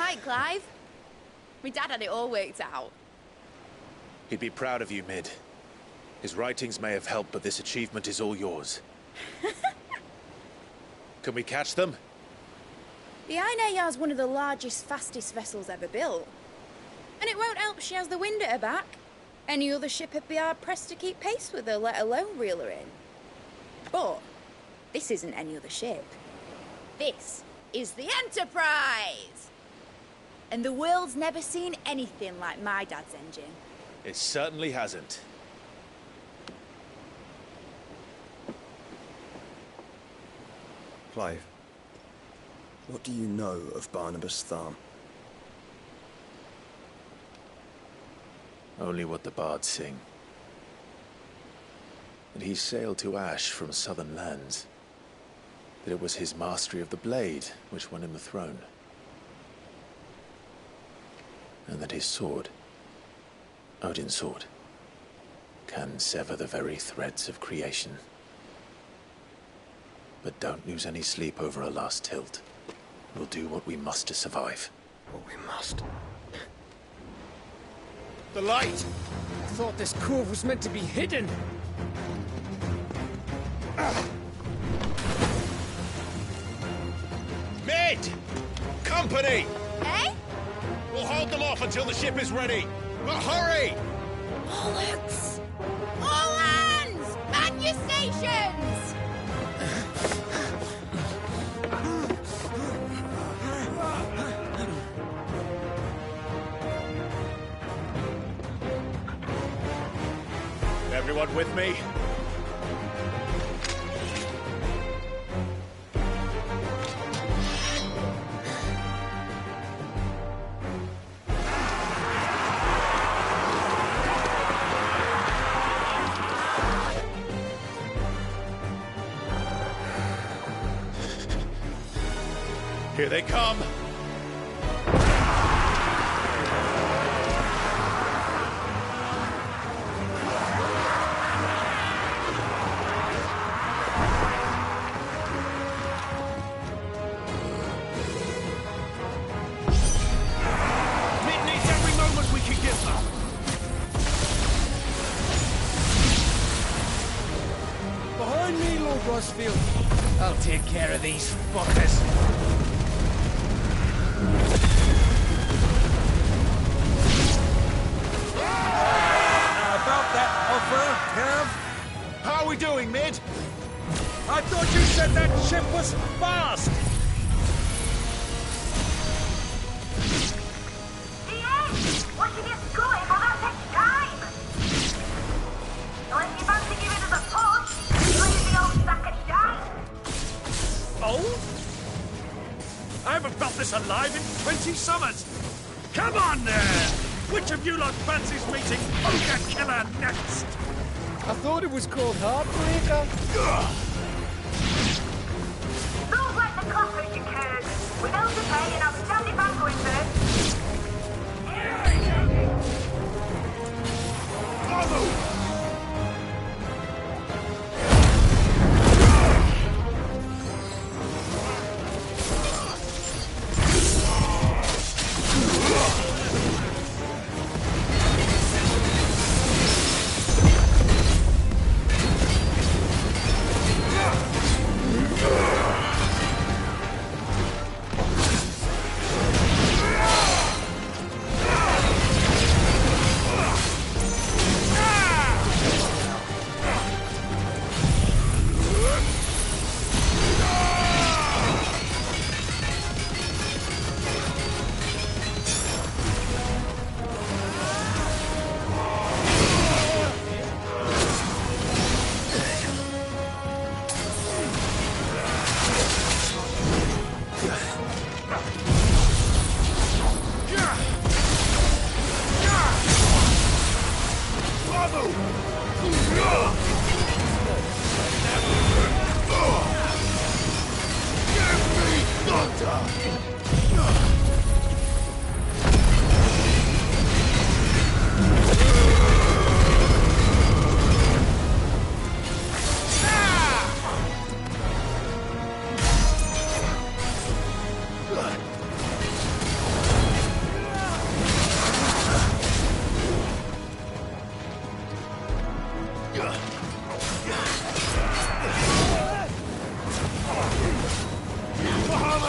right, Clive. My dad had it all worked out. He'd be proud of you, Mid. His writings may have helped, but this achievement is all yours. Can we catch them? The Aina is one of the largest, fastest vessels ever built. And it won't help she has the wind at her back. Any other ship would be hard-pressed to keep pace with her, let alone reel her in. But this isn't any other ship. This is the Enterprise! And the world's never seen anything like my dad's engine. It certainly hasn't. Clive, what do you know of Barnabas Tharm? Only what the bards sing. That he sailed to Ash from southern lands. That it was his mastery of the blade which won him the throne. And that his sword, Odin's sword, can sever the very threads of creation. But don't lose any sleep over a last tilt. We'll do what we must to survive. What we must. The light! I thought this cove was meant to be hidden. Mid! Company! Eh? We'll hold them off until the ship is ready. But hurry! Bollocks! All hands! Man your stations! Everyone with me? Here they come! I'll take care of these fuckers. About that offer, Kev? How are we doing, Mid? I thought you said that ship was fast! What you get going, but that takes time! Unless you fancy giving us a push, you'll leave the old sack of shite. Oh? I haven't felt this alive in 20 summers! Come on there! Which of you lot fancies meeting Ogre Killer next? I thought it was called Heartbreaker. Don't let the cockroach occur. Without the pay and I'll stand it back going first.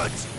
good!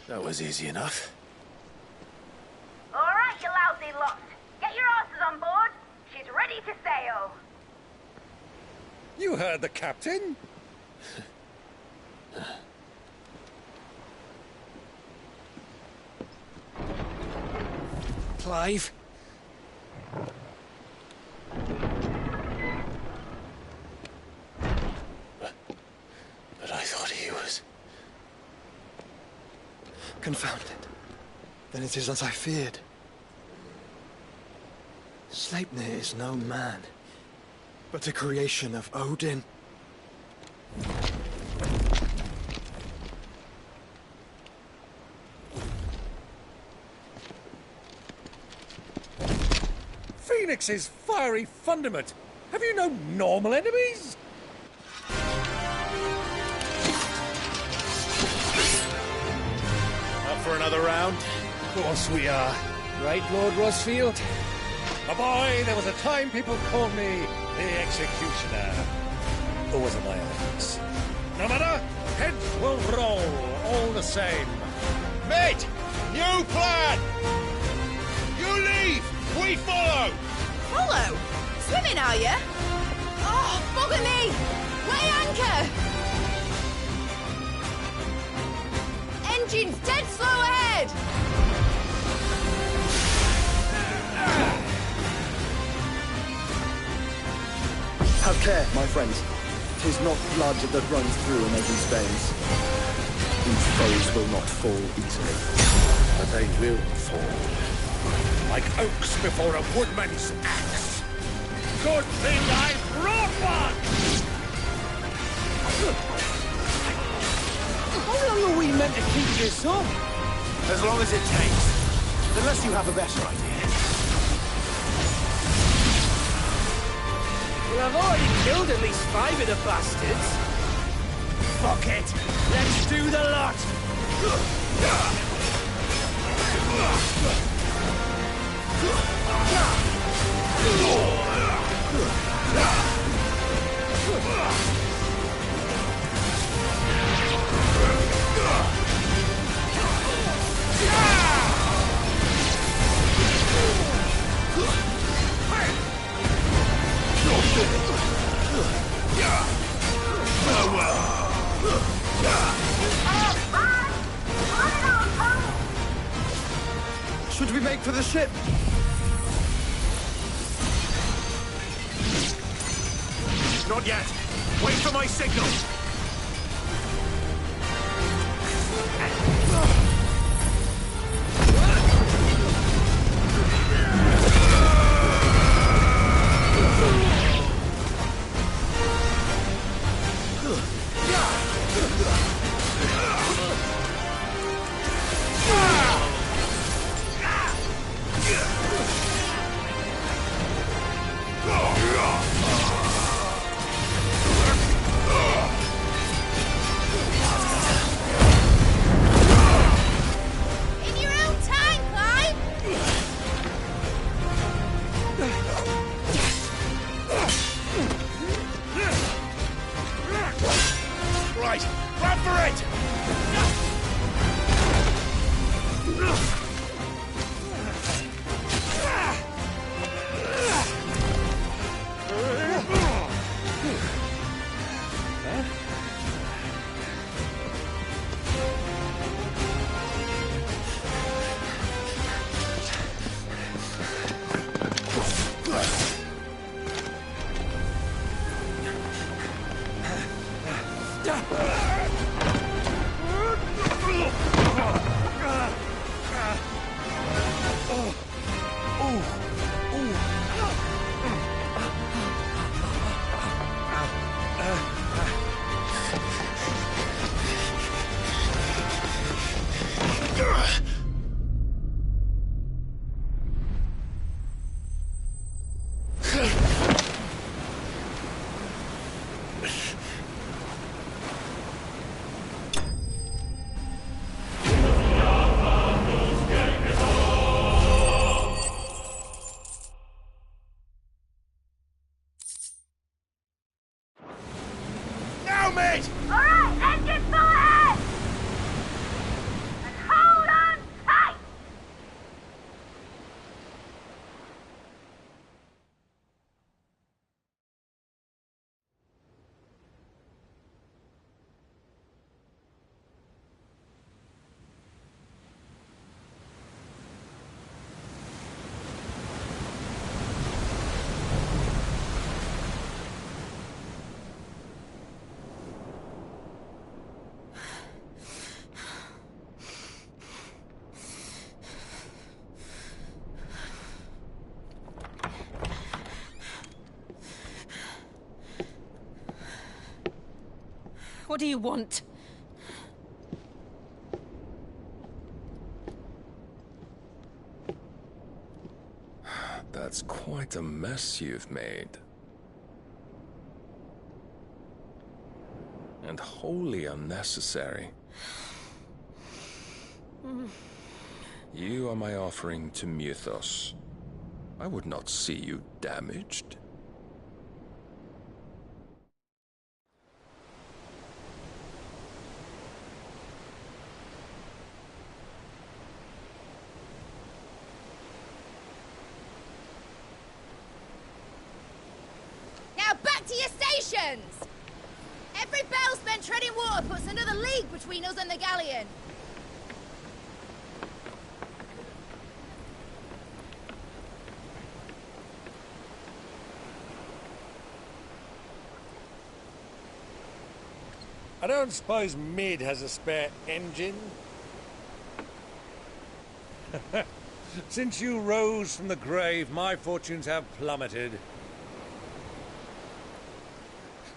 That was easy enough. All right, you lousy lot. Get your asses on board. She's ready to sail. You heard the captain. Clive? But I thought he was... Confound it. Then it is as I feared. Sleipnir is no man, but a creation of Odin. Phoenix's fiery fundament. Have you no normal enemies? Up for another round? Of course we are. Right, Lord Rosfield? A boy, there was a time people called me the Executioner. Or was it my eyes? No matter, heads will roll all the same. Mate! New plan! You leave! We follow! Follow? Swimming, are you? Oh, bugger me! Weigh anchor! Engine's dead slow ahead! Have care, my friends. 'Tis not blood that runs through Omega's veins. These foes will not fall easily. But they will fall. Like oaks before a woodman's axe. Good thing I brought one! How long are we meant to keep this up? As long as it takes. Unless you have a better idea. Well, I've already killed at least 5 of the bastards. Fuck it! Let's do the lot! Should we make for the ship? Not yet. Wait for my signal. What do you want? That's quite a mess you've made. And wholly unnecessary. You are my offering to Mythos. I would not see you damaged. Now back to your stations! Every bell spent treading water puts another league between us and the galleon. I don't suppose Mid has a spare engine? Since you rose from the grave, my fortunes have plummeted.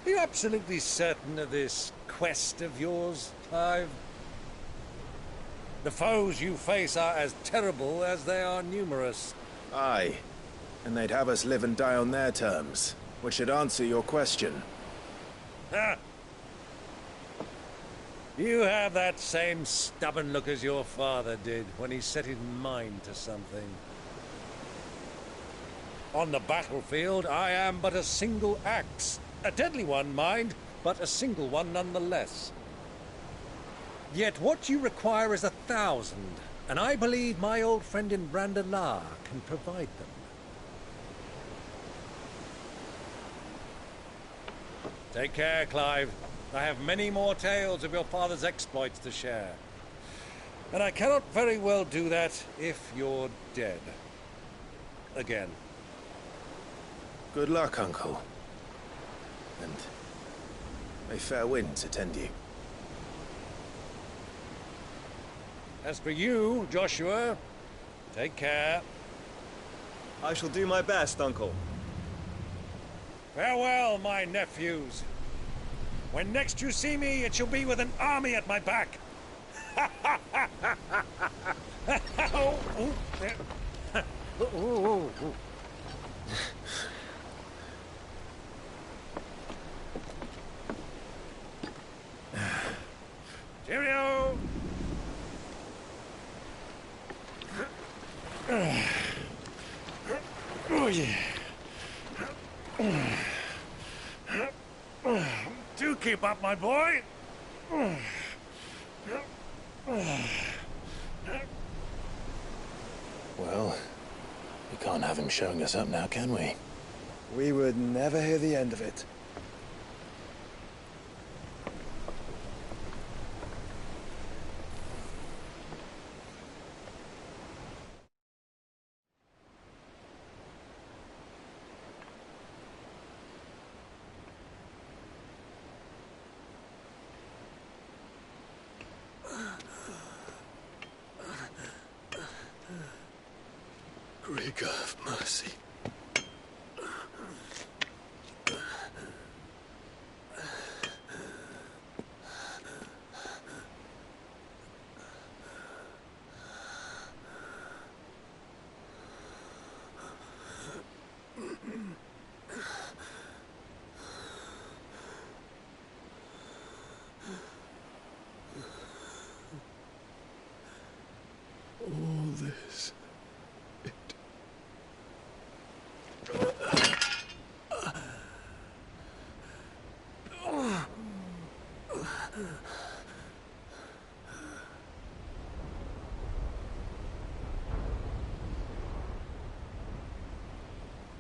Are you absolutely certain of this quest of yours, Clive? The foes you face are as terrible as they are numerous. Aye. And they'd have us live and die on their terms, which should answer your question. Ha! You have that same stubborn look as your father did when he set his mind to something. On the battlefield, I am but a single axe. A deadly one, mind, but a single one nonetheless. Yet what you require is 1,000, and I believe my old friend in Brandalar can provide them. Take care, Clive. I have many more tales of your father's exploits to share. And I cannot very well do that if you're dead. Again. Good luck, Uncle. And may fair winds attend you. As for you, Joshua, take care. I shall do my best, Uncle. Farewell, my nephews. When next you see me, it shall be with an army at my back. Cheerio! Oh, yeah. Do keep up, my boy. Well, we can't have him showing us up now, can we? We would never hear the end of it. Grieger, have mercy. All this.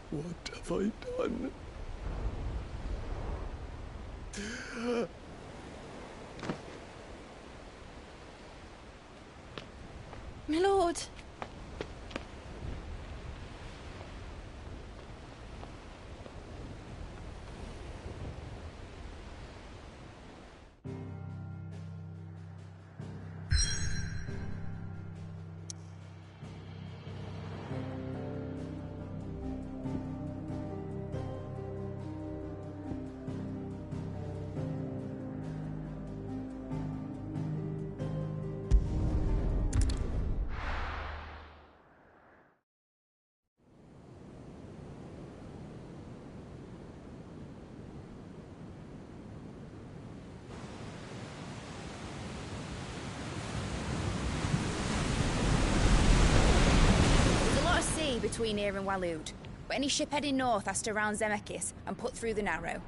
What have I done? My lord. between here and Waloed, but any ship heading north has to round Zemeckis and put through the Narrow.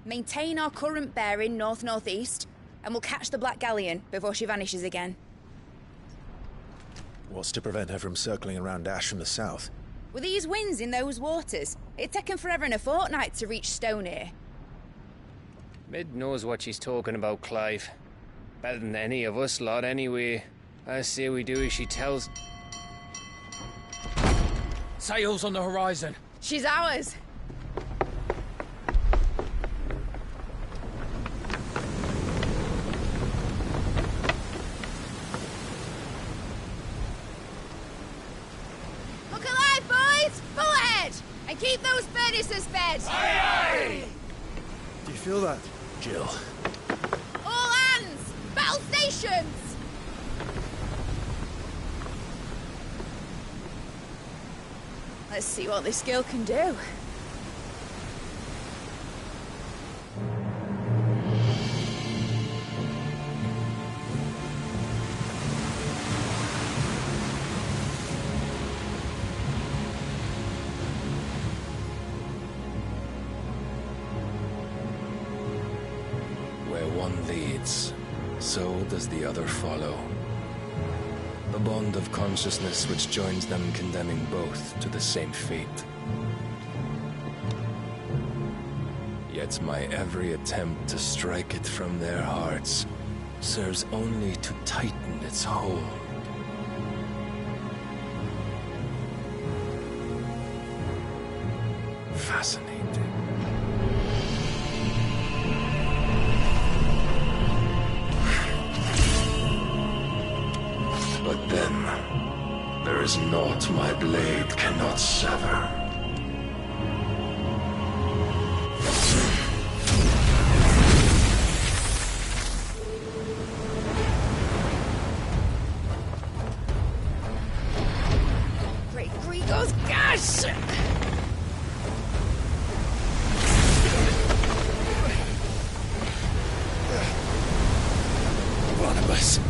Maintain our current bearing north-northeast, and we'll catch the Black Galleon before she vanishes again. What's to prevent her from circling around Ash from the south? With these winds in those waters, it'd taken forever and a fortnight to reach Stonehenge. Mid knows what she's talking about, Clive. Better than any of us lot, anyway. I say we do as she tells. Sails on the horizon. She's ours. Look alive, boys! Full ahead! And keep those furnaces fed! Aye, aye! Do you feel that? Jill. All hands! Battle stations! Let's see what this girl can do. Where one leads, so does the other follow. The bond of consciousness which joins them condemning both to the same fate. Yet my every attempt to strike it from their hearts serves only to tighten its hold. Fascinating. But then, there is naught my blade cannot sever. Great Grigos, gosh! Barnabas.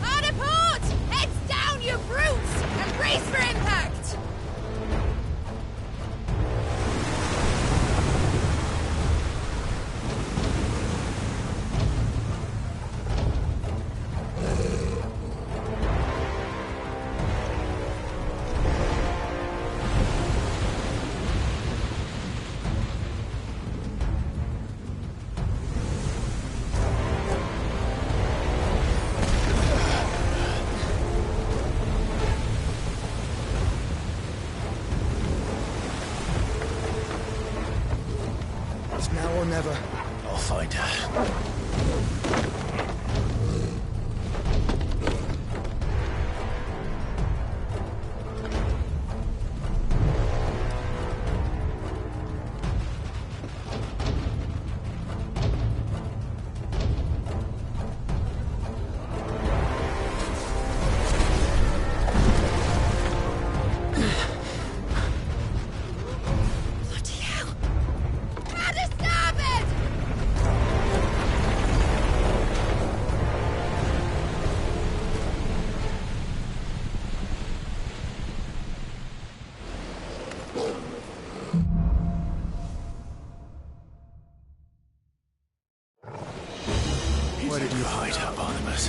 Hard port! Heads down, you brutes! And brace for impact! It's now or never. I'll find her. Bloody hell! How to stop it! Where did you hide her, Barnabas?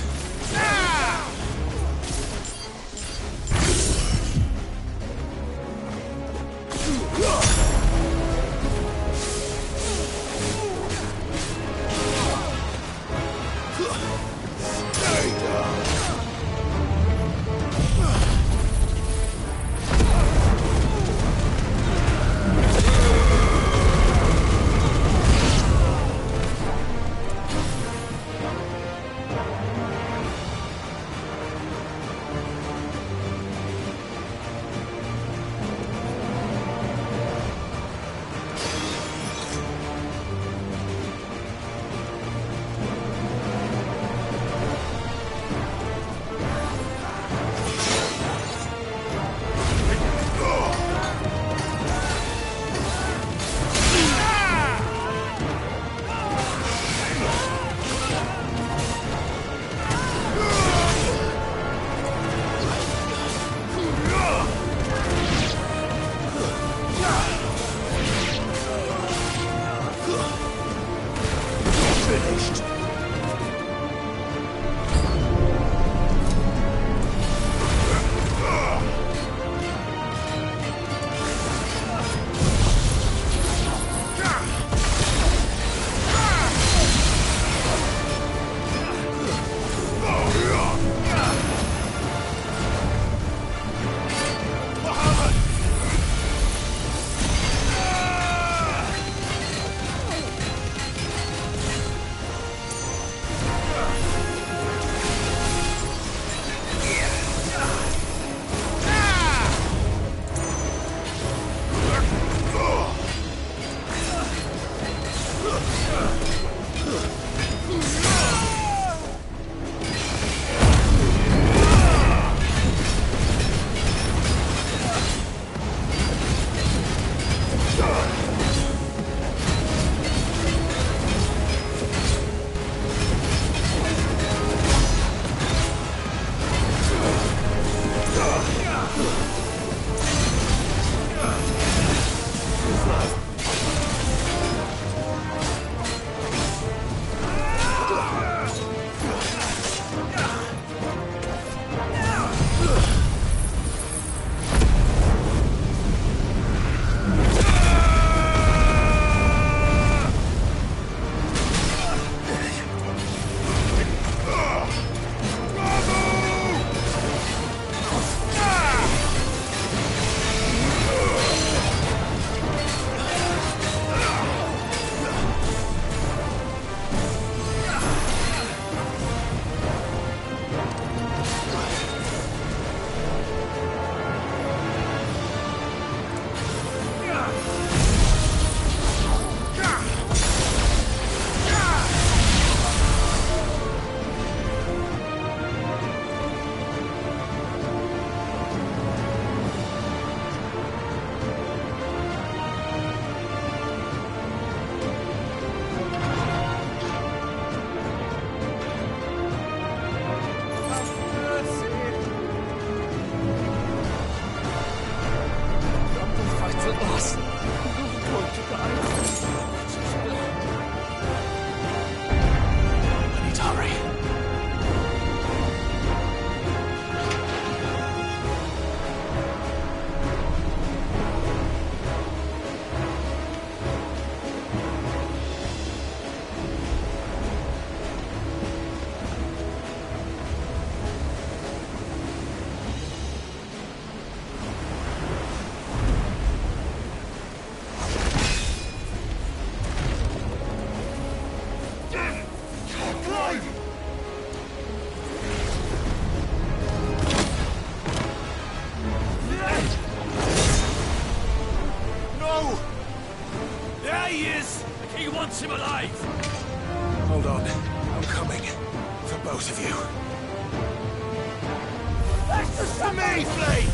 To me, Fleet!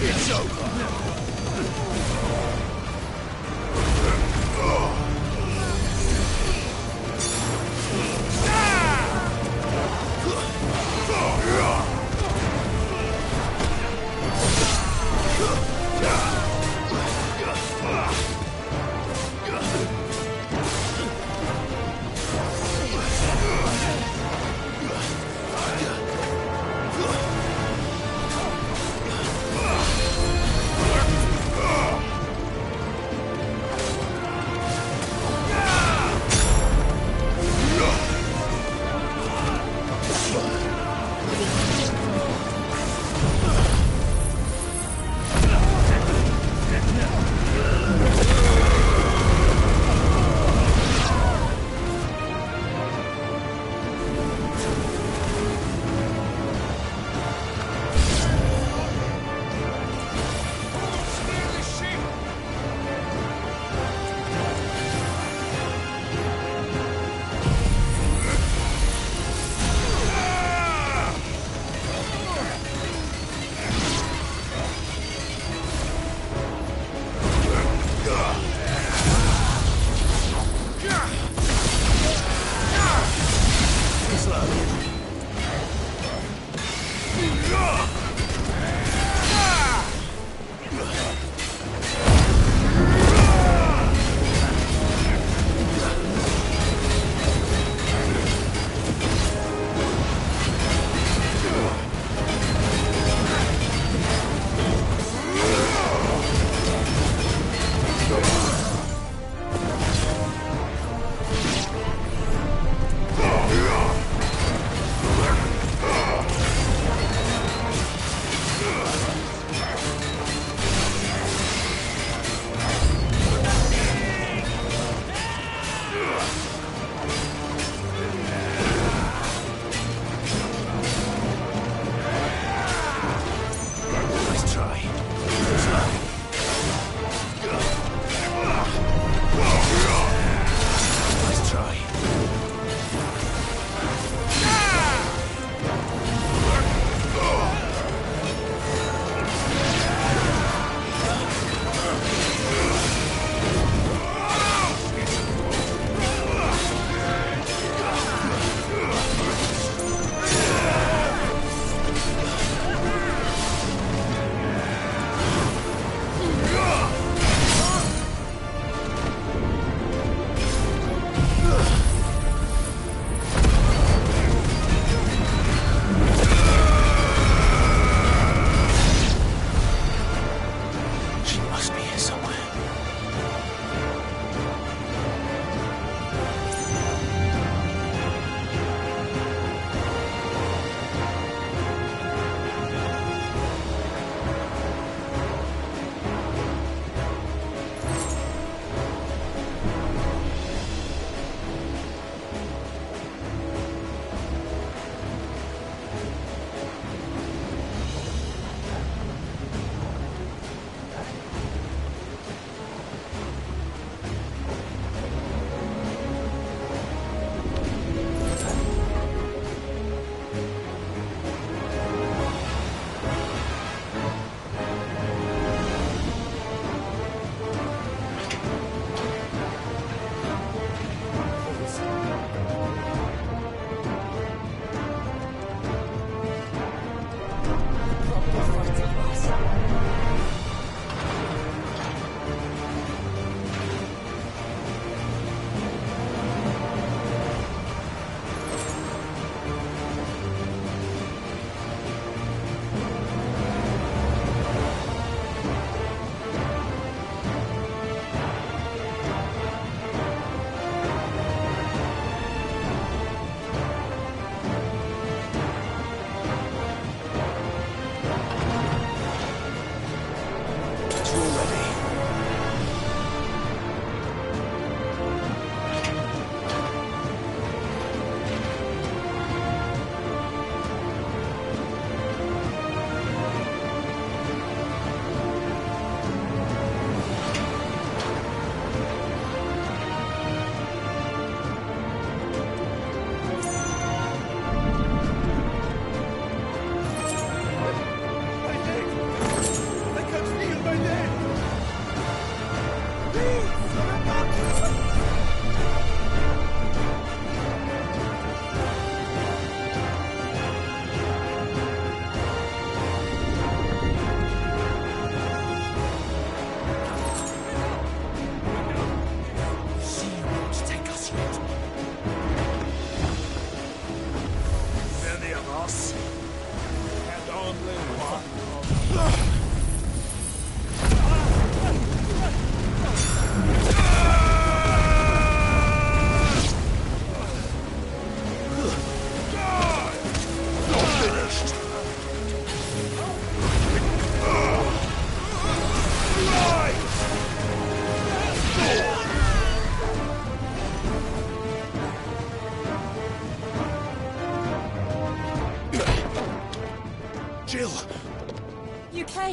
It's over.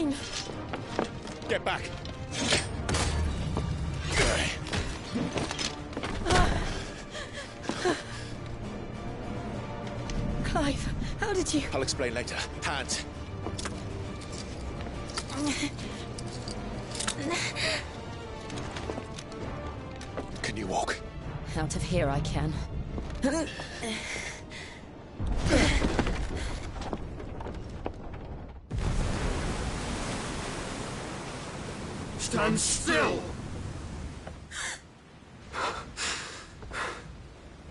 fine. Get back! Clive, how did you... I'll explain later. Hands! Can you walk? Out of here I can. Stand still!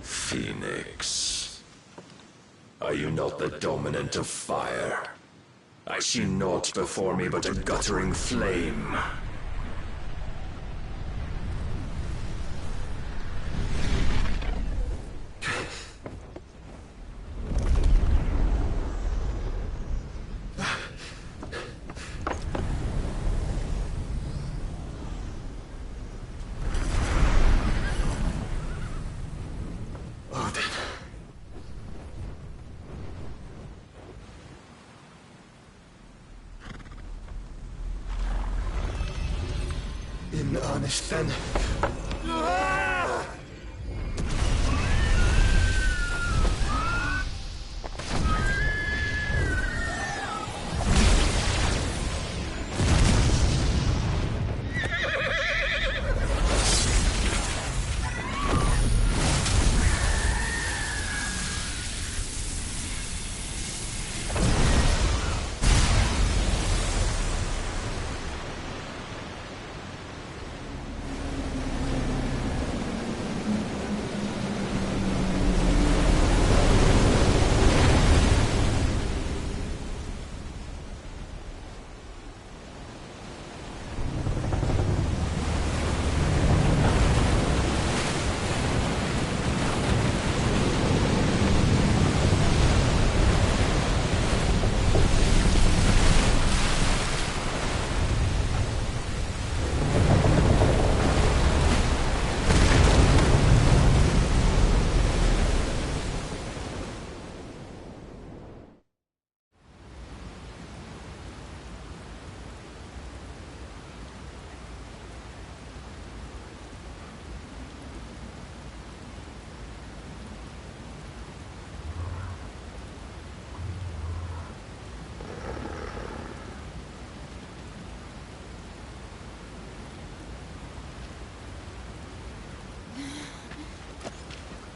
Phoenix. Are you not the dominant of fire? I see naught before me but a guttering flame. In earnest, then.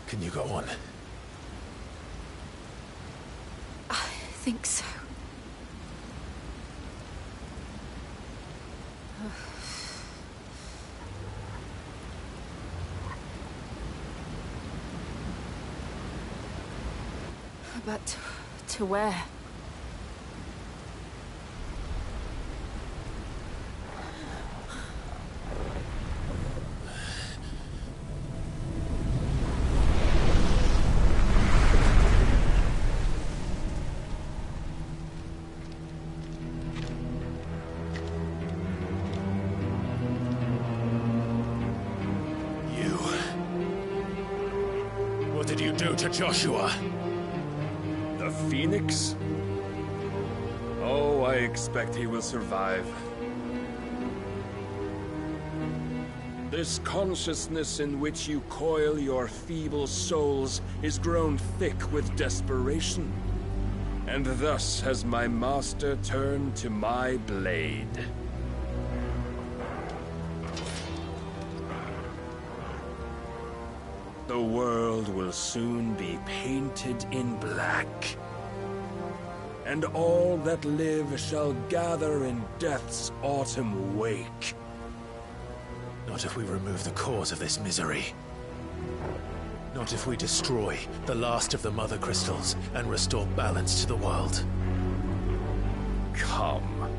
Can you go on? I think so. But to where? What did you do to Joshua? The Phoenix? Oh, I expect he will survive. This consciousness in which you coil your feeble souls is grown thick with desperation. And thus has my master turned to my blade. The world will soon be painted in black. And all that live shall gather in death's autumn wake. Not if we remove the cause of this misery. Not if we destroy the last of the Mother Crystals and restore balance to the world. Come.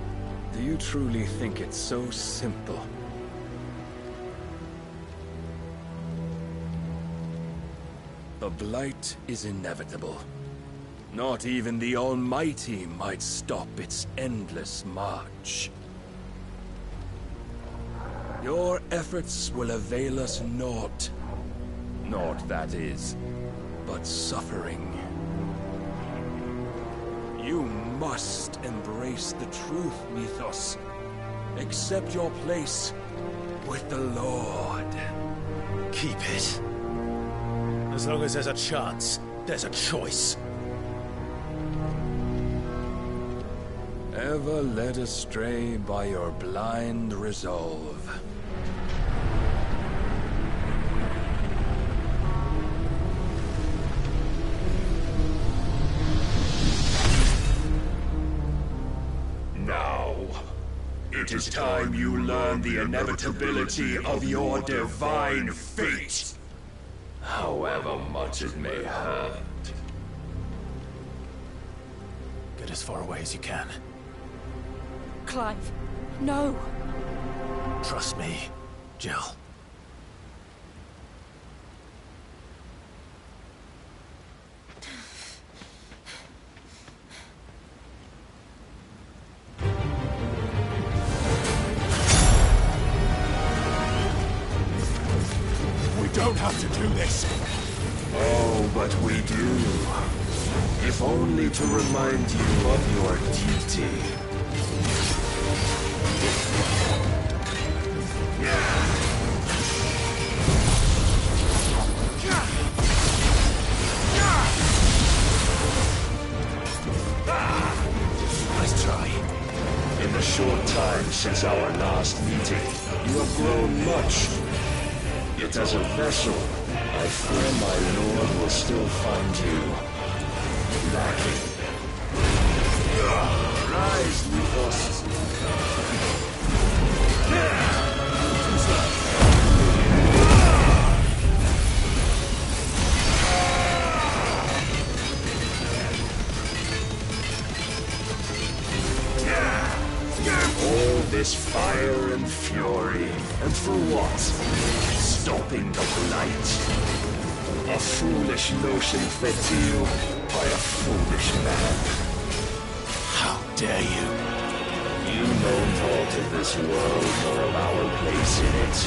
Do you truly think it's so simple? The blight is inevitable. Not even the Almighty might stop its endless march. Your efforts will avail us naught. Naught, that is, but suffering. You must embrace the truth, Mythos. Accept your place with the Lord. Keep it. As long as there's a chance, there's a choice. Ever led astray by your blind resolve. Now, it is time you learn the inevitability of your divine fate. However much it may hurt. Get as far away as you can. Clive, no. Trust me, Jill. We don't have to do this. Oh, but we do. If only to remind you of your duty. Nice try. In the short time since our last meeting, you have grown much. Yet as a vessel, I fear my lord will still find you lacking. Rise, Mythos. All this fire and fury, and for what? Stopping the blight. A foolish notion fed to you by a foolish man. How dare you? You know naught of this world nor of our place in it.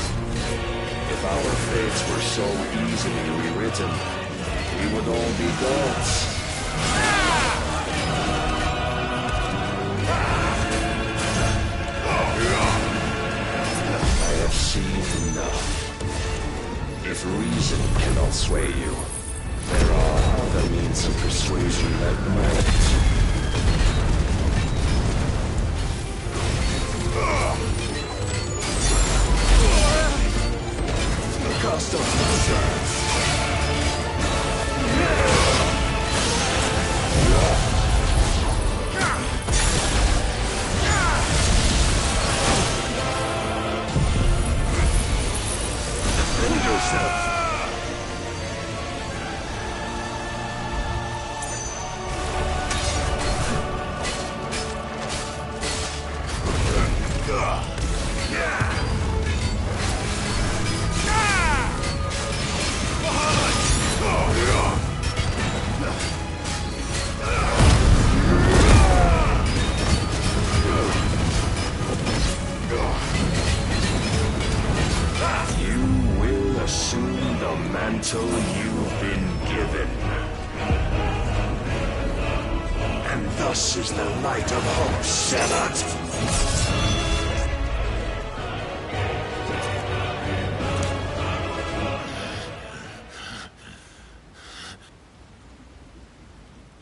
If our fates were so easily rewritten, we would all be gods. I have seen enough. If reason cannot sway you, there are other means of persuasion that might. Cast off the defend yourself. Assume the mantle you've been given. And thus is the light of hope severed.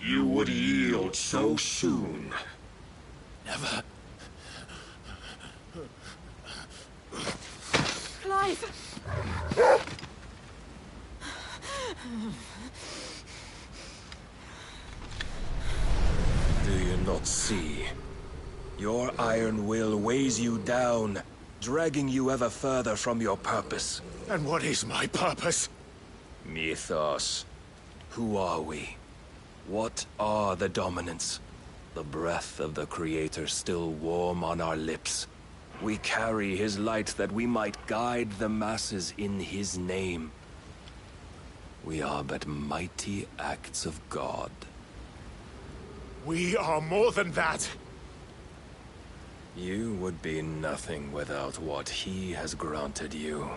You would yield so soon. Never. Clive! Do you not see? Your iron will weighs you down, dragging you ever further from your purpose. And what is my purpose? Mythos. Who are we? What are the dominants? The breath of the Creator still warm on our lips. We carry his light that we might guide the masses in his name. We are but mighty acts of God. We are more than that. You would be nothing without what he has granted you.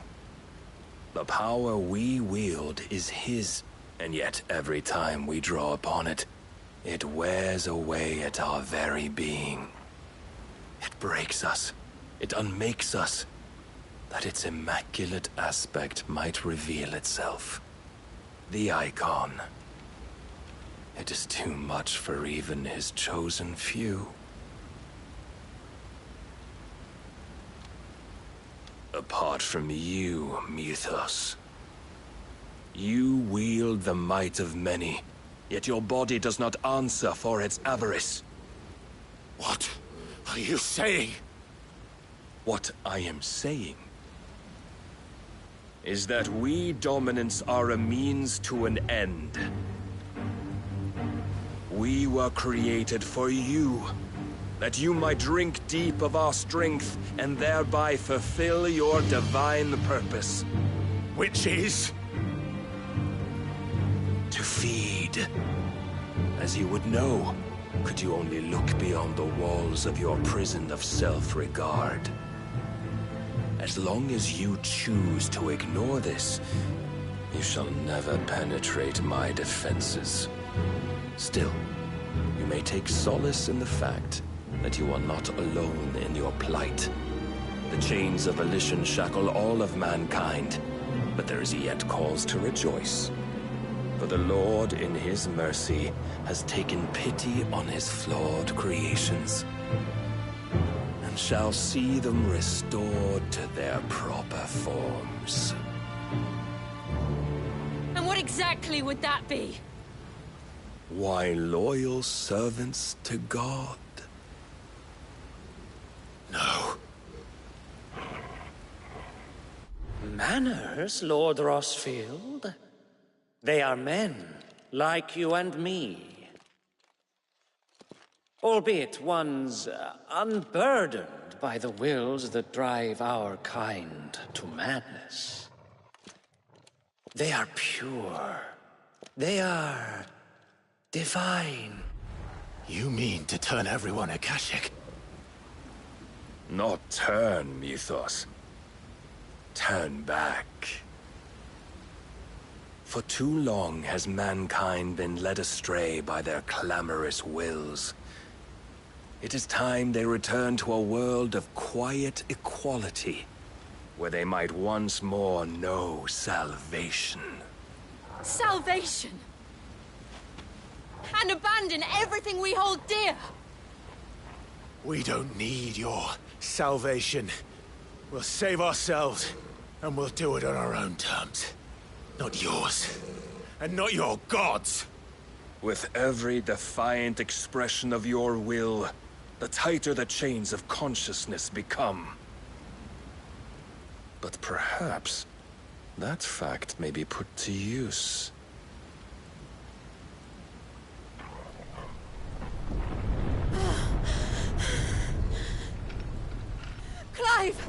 The power we wield is his, and yet every time we draw upon it, It wears away at our very being. It breaks us. It unmakes us. That its immaculate aspect might reveal itself. The icon. It is too much for even his chosen few. Apart from you, Mythos. You wield the might of many, yet your body does not answer for its avarice. What are you saying? What I am saying is that we dominants are a means to an end. We were created for you, that you might drink deep of our strength and thereby fulfill your divine purpose. Which is? To feed. As you would know, could you only look beyond the walls of your prison of self-regard. As long as you choose to ignore this, you shall never penetrate my defenses. Still, you may take solace in the fact that you are not alone in your plight. The chains of volition shackle all of mankind, but there is yet cause to rejoice. For the Lord, in his mercy, has taken pity on his flawed creations, and shall see them restored to their proper forms. And what exactly would that be? Why, loyal servants to God. No. Manners, Lord Rossfield? They are men, like you and me. Albeit ones unburdened by the wills that drive our kind to madness. They are pure. They are divine. You mean to turn everyone Akashic? Not turn, Mythos. Turn back. For too long has mankind been led astray by their clamorous wills. It is time they return to a world of quiet equality, where they might once more know salvation. Salvation! And abandon everything we hold dear! We don't need your salvation. We'll save ourselves, and we'll do it on our own terms. Not yours. And not your gods! With every defiant expression of your will, the tighter the chains of consciousness become. But perhaps that fact may be put to use. Clive!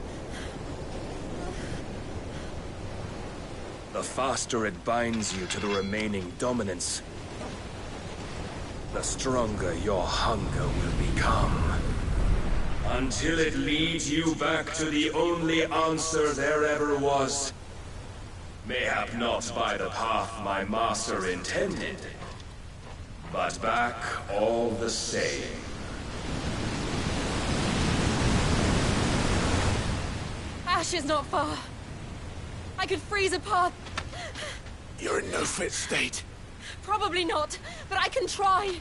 The faster it binds you to the remaining dominance, the stronger your hunger will become. Until it leads you back to the only answer there ever was. Mayhap not by the path my master intended, but back all the same. Ash is not far. I could freeze a path. You're in no fit state. Probably not, but I can try.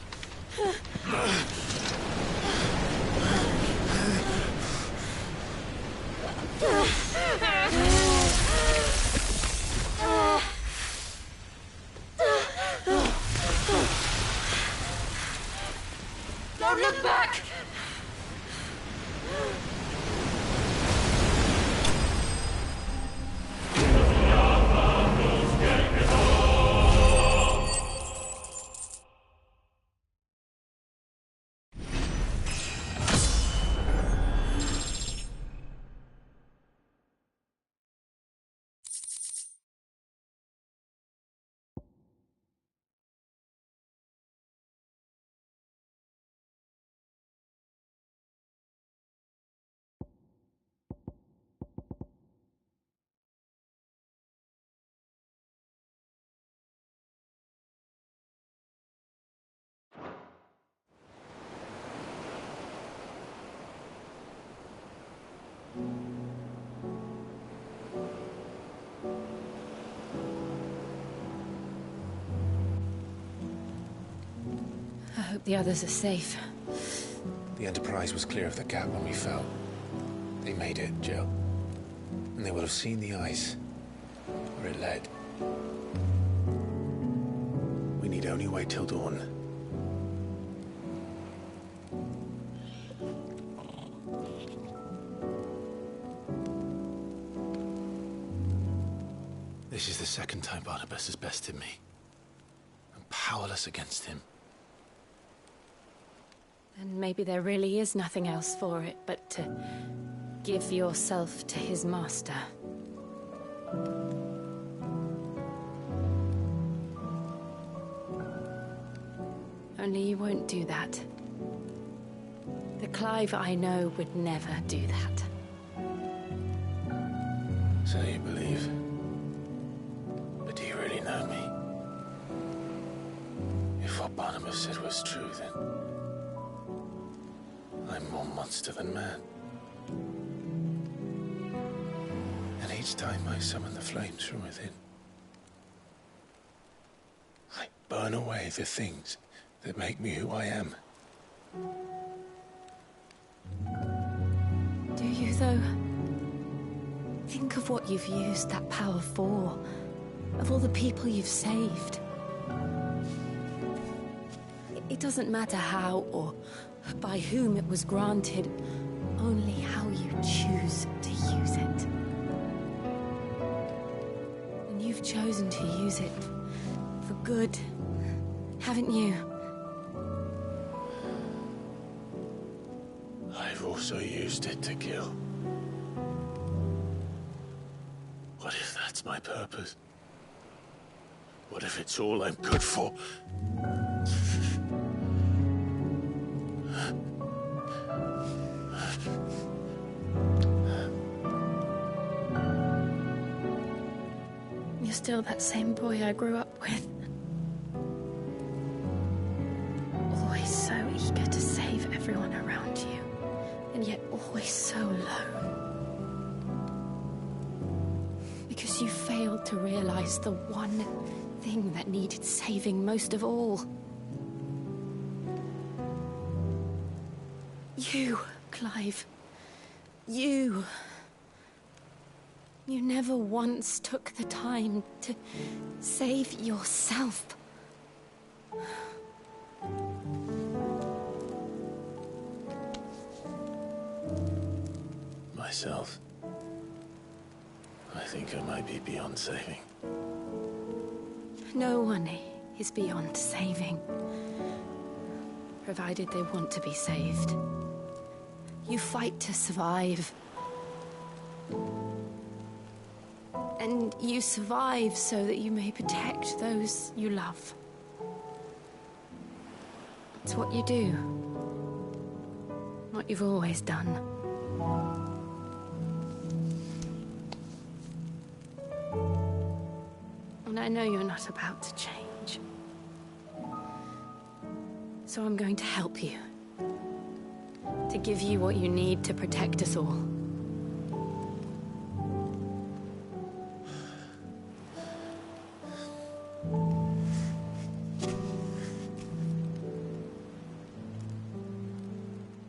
Don't look back! hope the others are safe. The Enterprise was clear of the gap when we fell. They made it, Jill. And they will have seen the ice, where it led. We need only wait till dawn. This is the second time Barnabas has bested me. I'm powerless against him. And maybe there really is nothing else for it but to give yourself to his master. Only you won't do that. The Clive I know would never do that. So you believe? But do you really know me? If what Barnabas said was true, then I'm more monster than man. And each time I summon the flames from within, I burn away the things that make me who I am. Do you, though? Think of what you've used that power for, of all the people you've saved. It doesn't matter how or by whom it was granted, only how you choose to use it. And you've chosen to use it for good, haven't you? I've also used it to kill. What if that's my purpose? What if it's all I'm good for? You're still that same boy I grew up with. Always so eager to save everyone around you, and yet always so alone. Because you failed to realize the one thing that needed saving most of all. You, Clive. You. You never once took the time to save yourself. Myself? I think I might be beyond saving. No one is beyond saving, provided they want to be saved. You fight to survive. And you survive so that you may protect those you love. It's what you do. What you've always done. And I know you're not about to change. So I'm going to help you. To give you what you need to protect us all.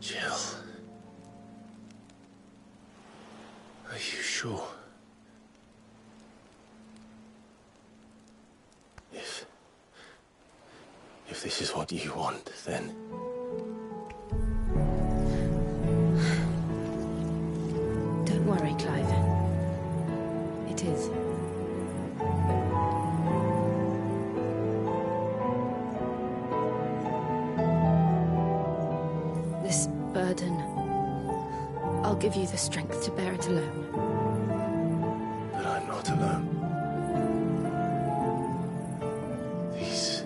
Jill. Are you sure? If this is what you want, then... Don't worry, Clive. It is. This burden, I'll give you the strength to bear it alone. But I'm not alone. These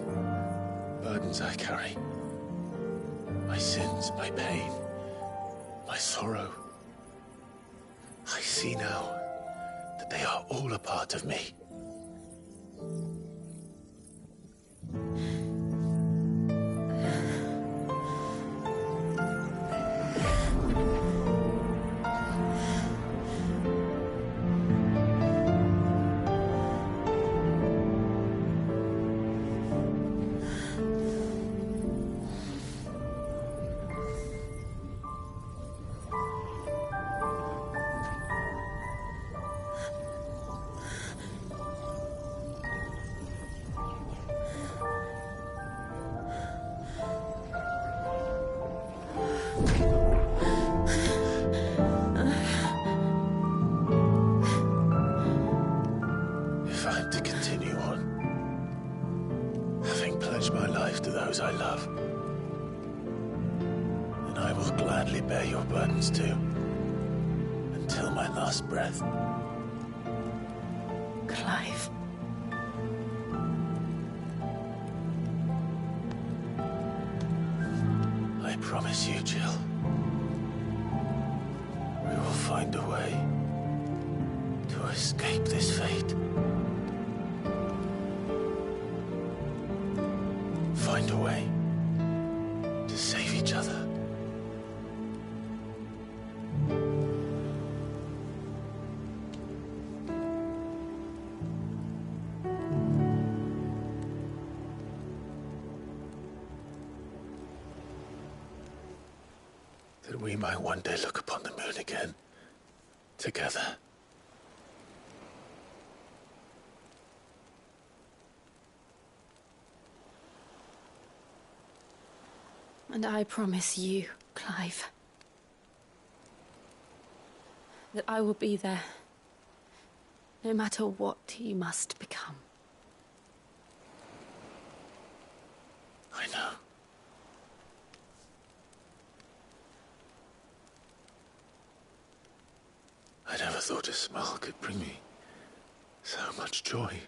burdens I carry, my sins, my pain, my sorrow, I see now that they are all a part of me. pledge my life to those I love. And I will gladly bear your burdens too, until my last breath. Clive. I promise you, Jill. We will find a way to escape this fate. Find a way to save each other. That we might one day look upon the moon again, together. And I promise you, Clive, that I will be there, no matter what you must become. I know. I never thought a smile could bring me so much joy.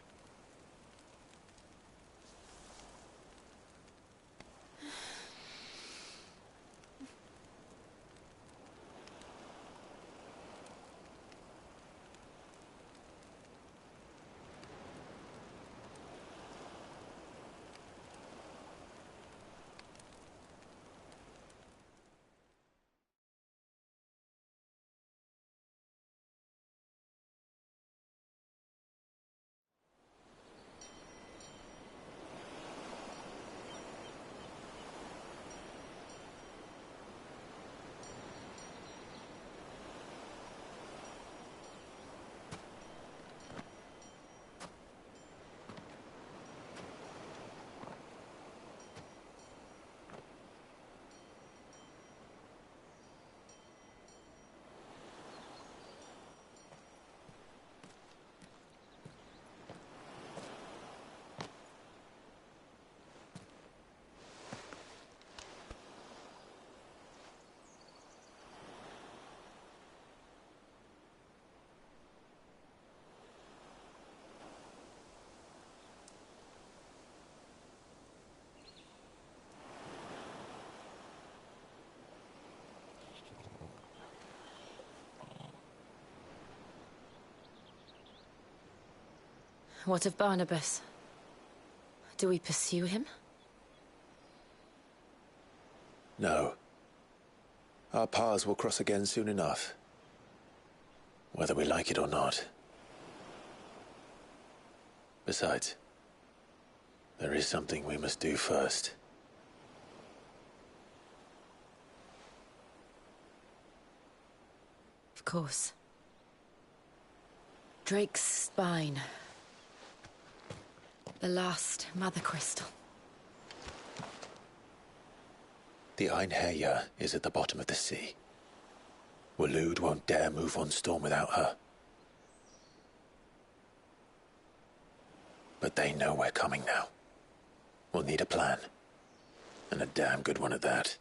What of Barnabas? Do we pursue him? No. Our paths will cross again soon enough. Whether we like it or not. Besides, there is something we must do first. Of course. Drake's spine. The last Mother Crystal. The Einherjar is at the bottom of the sea. Waloed won't dare move on Storm without her. But they know we're coming now. We'll need a plan. And a damn good one at that.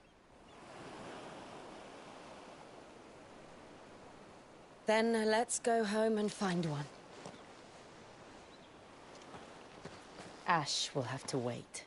Then let's go home and find one. Ash will have to wait.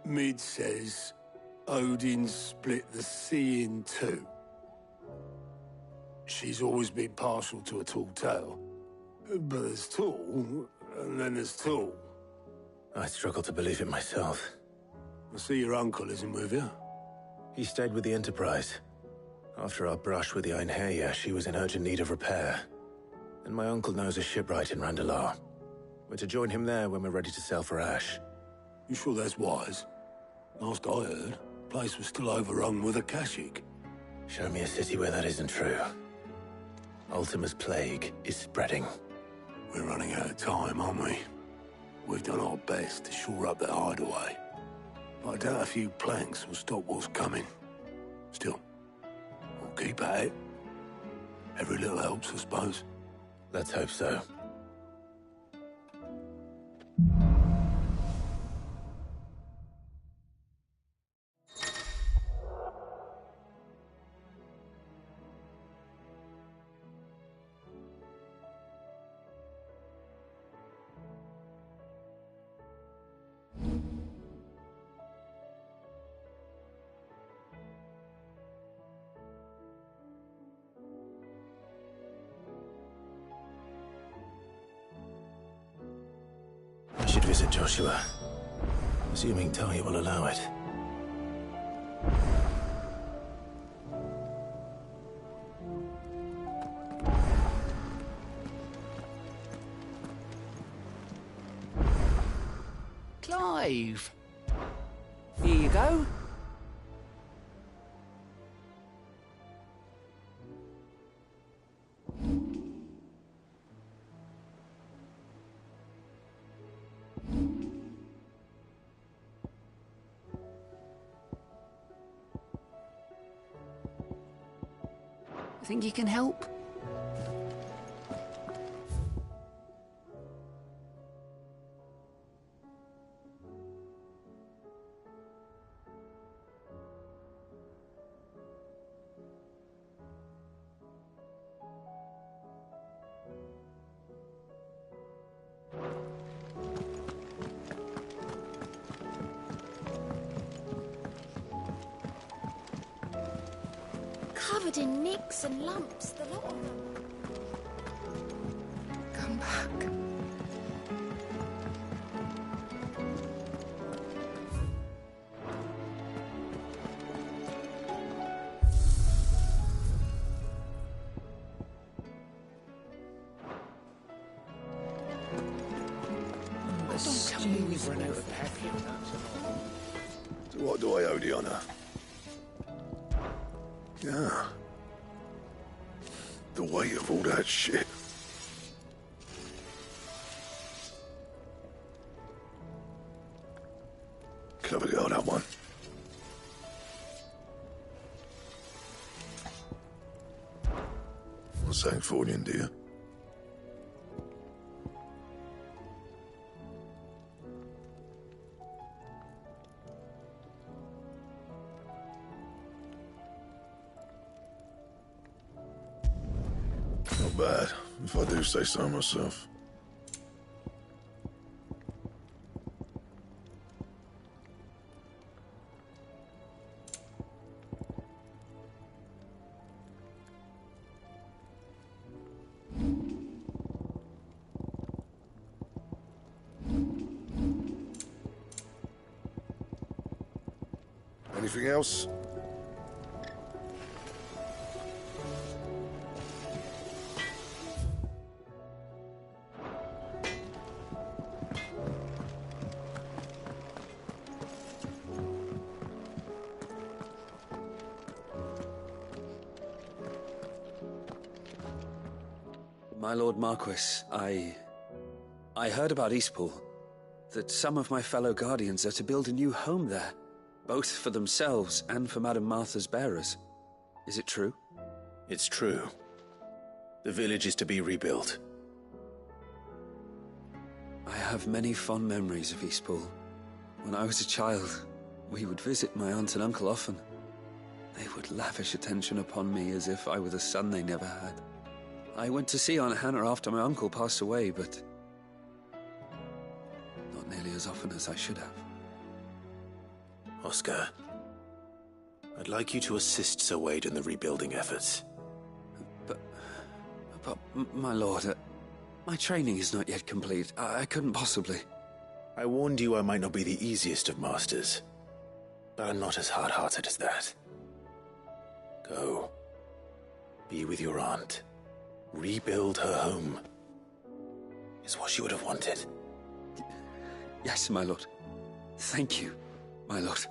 Mid says Odin split the sea in two. She's always been partial to a tall tale. But there's tall, and then there's tall. I struggle to believe it myself. I see your uncle isn't with you. He stayed with the Enterprise. After our brush with the Einherja, she was in urgent need of repair. And my uncle knows a shipwright in Randalar. We're to join him there when we're ready to sail for Ash. You sure that's wise? Last I heard, the place was still overrun with Akashic. Show me a city where that isn't true. Ultima's plague is spreading. We're running out of time, aren't we? We've done our best to shore up that hideaway. But I doubt a few planks will stop what's coming. Still, we'll keep at it. Every little helps, I suppose. Let's hope so. I should visit Joshua, assuming Talia will allow it. Clive! Here you go. Think you can help? Covered in nicks and lumps, the lot of them. Come back. Tell me we've run out of perfume. So what do I owe the honor? Yeah. The weight of all that shit. Clever girl, that one. What's that for you, dear? Not bad, if I do say so myself. Anything else? My Lord Marquis, I heard about Eastpool, that some of my fellow Guardians are to build a new home there, both for themselves and for Madame Martha's bearers. Is it true? It's true. The village is to be rebuilt. I have many fond memories of Eastpool. When I was a child, we would visit my aunt and uncle often. They would lavish attention upon me as if I were the son they never had. I went to see Aunt Hannah after my uncle passed away, but not nearly as often as I should have. Oscar, I'd like you to assist Sir Wade in the rebuilding efforts. But my lord, my training is not yet complete. I couldn't possibly. I warned you I might not be the easiest of masters, but I'm not as hard-hearted as that. Go, be with your aunt. Rebuild her home. Is what she would have wanted. Yes, my lord. Thank you, my lord.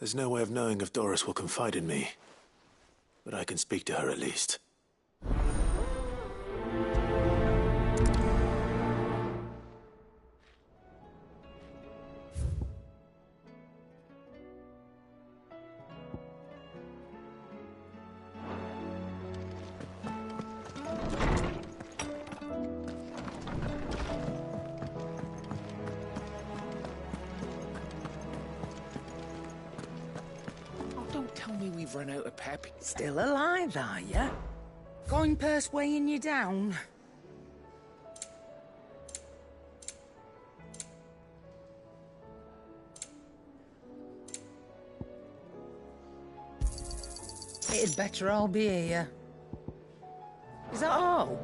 There's no way of knowing if Doris will confide in me. But I can speak to her at least. Tell me we've run out of pep. Still alive, are ya? Coin purse weighing you down? It'd better all be here. Is that all?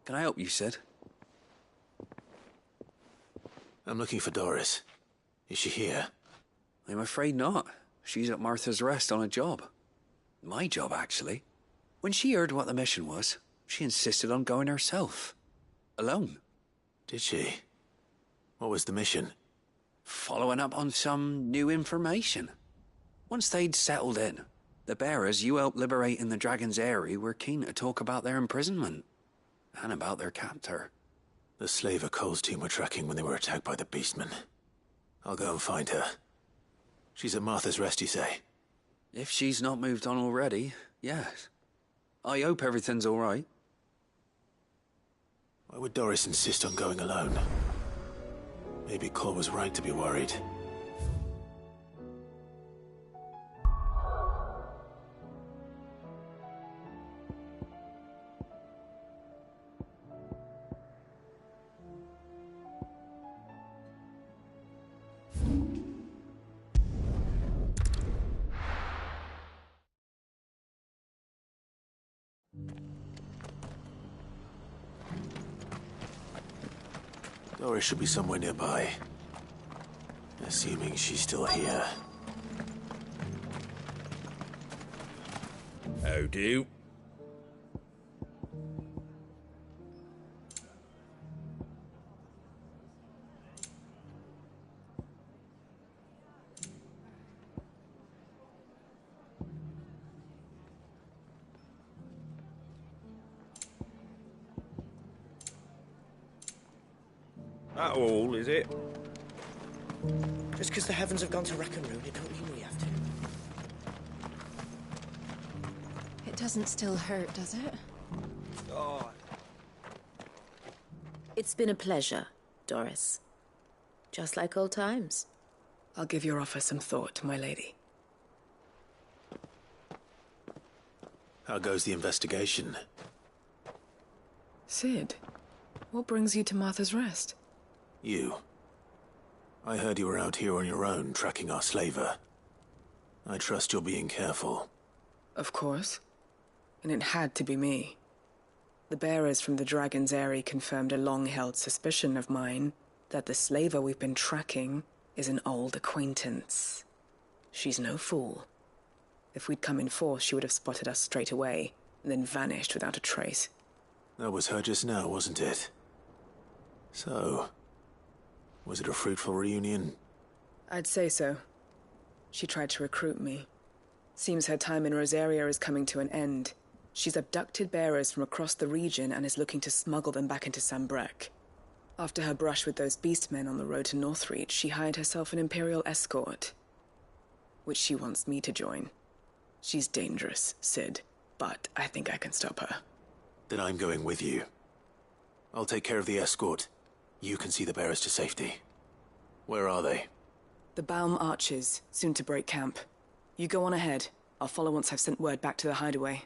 Can I help you, Sid? I'm looking for Doris. Is she here? I'm afraid not. She's at Martha's Rest on a job. My job, actually. When she heard what the mission was, she insisted on going herself. Alone. Did she? What was the mission? Following up on some new information. Once they'd settled in, the bearers you helped liberate in the Dragon's Eyrie were keen to talk about their imprisonment. And about their captor. The slaver Cole's team were tracking when they were attacked by the Beastmen. I'll go and find her. She's at Martha's Rest, you say? If she's not moved on already, yes. I hope everything's all right. Why would Doris insist on going alone? Maybe Cole was right to be worried. Doris should be somewhere nearby. Assuming she's still here. How do? That all, is it? Just because the heavens have gone to wreck and ruin, it don't mean we have to. It doesn't still hurt, does it? Oh. It's been a pleasure, Doris. Just like old times. I'll give your offer some thought, my lady. How goes the investigation? Sid, what brings you to Martha's Rest? You. I heard you were out here on your own, tracking our slaver. I trust you're being careful. Of course. And it had to be me. The bearers from the Dragon's Eyrie confirmed a long-held suspicion of mine that the slaver we've been tracking is an old acquaintance. She's no fool. If we'd come in force, she would have spotted us straight away, and then vanished without a trace. That was her just now, wasn't it? So, was it a fruitful reunion? I'd say so. She tried to recruit me. Seems her time in Rosaria is coming to an end. She's abducted bearers from across the region and is looking to smuggle them back into Sambrec. After her brush with those beastmen on the road to Northreach, she hired herself an Imperial escort, which she wants me to join. She's dangerous, Sid, but I think I can stop her. Then I'm going with you. I'll take care of the escort. You can see the bearers to safety. Where are they? The Baum Archers, soon to break camp. You go on ahead. I'll follow once I've sent word back to the hideaway.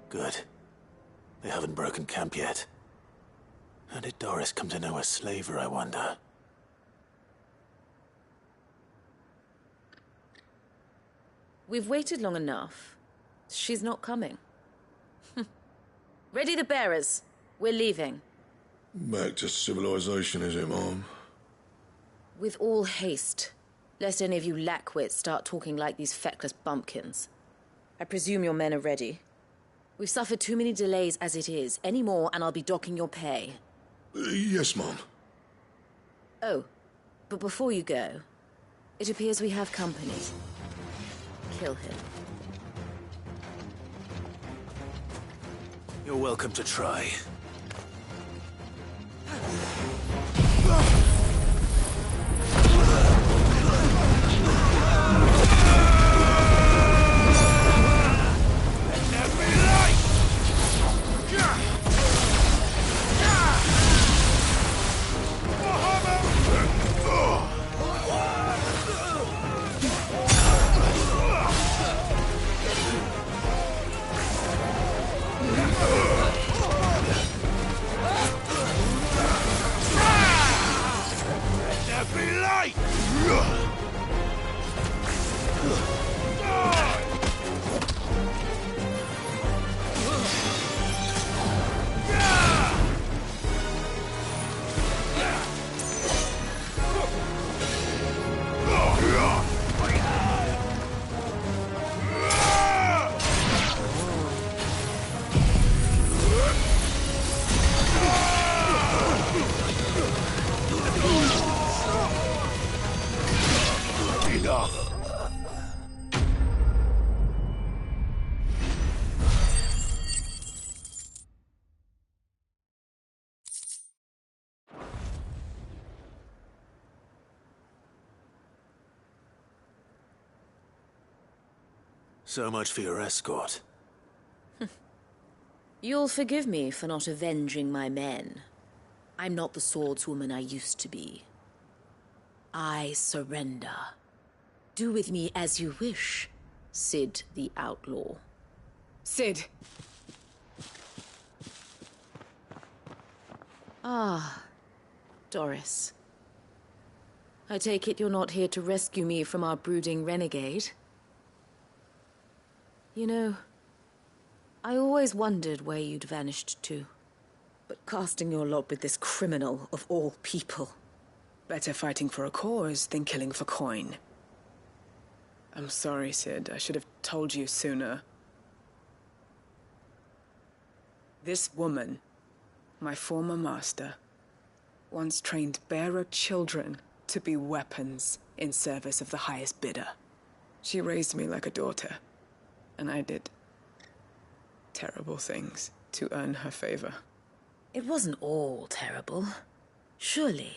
Good. They haven't broken camp yet. How did Doris come to know a slaver, I wonder? We've waited long enough. She's not coming. Ready the bearers. We're leaving. Back to civilization, is it, Mom? With all haste, lest any of you lackwits start talking like these feckless bumpkins. I presume your men are ready. We've suffered too many delays as it is. Any more, and I'll be docking your pay. Yes, Mom. Oh, but before you go, it appears we have company. Kill him. You're welcome to try. So much for your escort. You'll forgive me for not avenging my men. I'm not the swordswoman I used to be. I surrender. Do with me as you wish, Sid the Outlaw. Sid! Ah, Doris. I take it you're not here to rescue me from our brooding renegade? You know, I always wondered where you'd vanished to. But casting your lot with this criminal of all people... Better fighting for a cause than killing for coin. I'm sorry, Sid. I should have told you sooner. This woman, my former master, once trained bearer children to be weapons in service of the highest bidder. She raised me like a daughter, and I did terrible things to earn her favor. It wasn't all terrible, surely.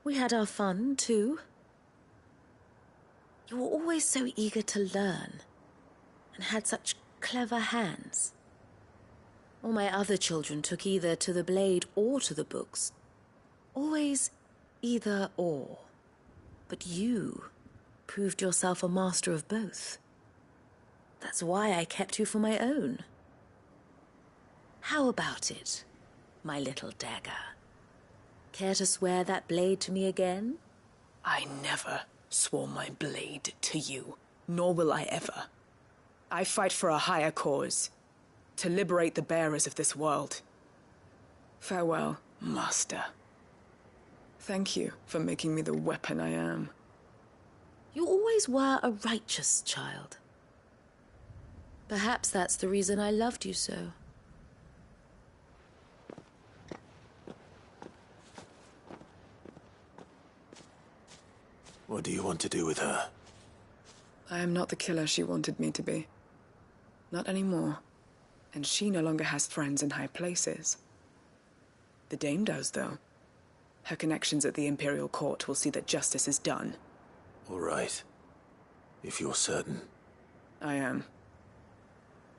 We had our fun, too. You were always so eager to learn, and had such clever hands. All my other children took either to the blade or to the books. Always either or. But you proved yourself a master of both. That's why I kept you for my own. How about it, my little dagger? Care to swear that blade to me again? I never swore my blade to you, nor will I ever. I fight for a higher cause, to liberate the bearers of this world. Farewell, Master. Thank you for making me the weapon I am. You always were a righteous child. Perhaps that's the reason I loved you so. What do you want to do with her? I am not the killer she wanted me to be. Not anymore. And she no longer has friends in high places. The Dame does, though. Her connections at the Imperial Court will see that justice is done. All right. If you're certain. I am.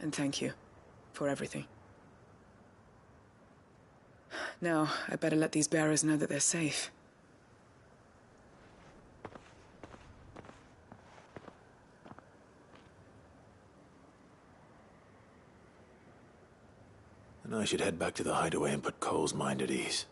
And thank you for everything. Now, I better let these bearers know that they're safe. And I should head back to the hideaway and put Cole's mind at ease.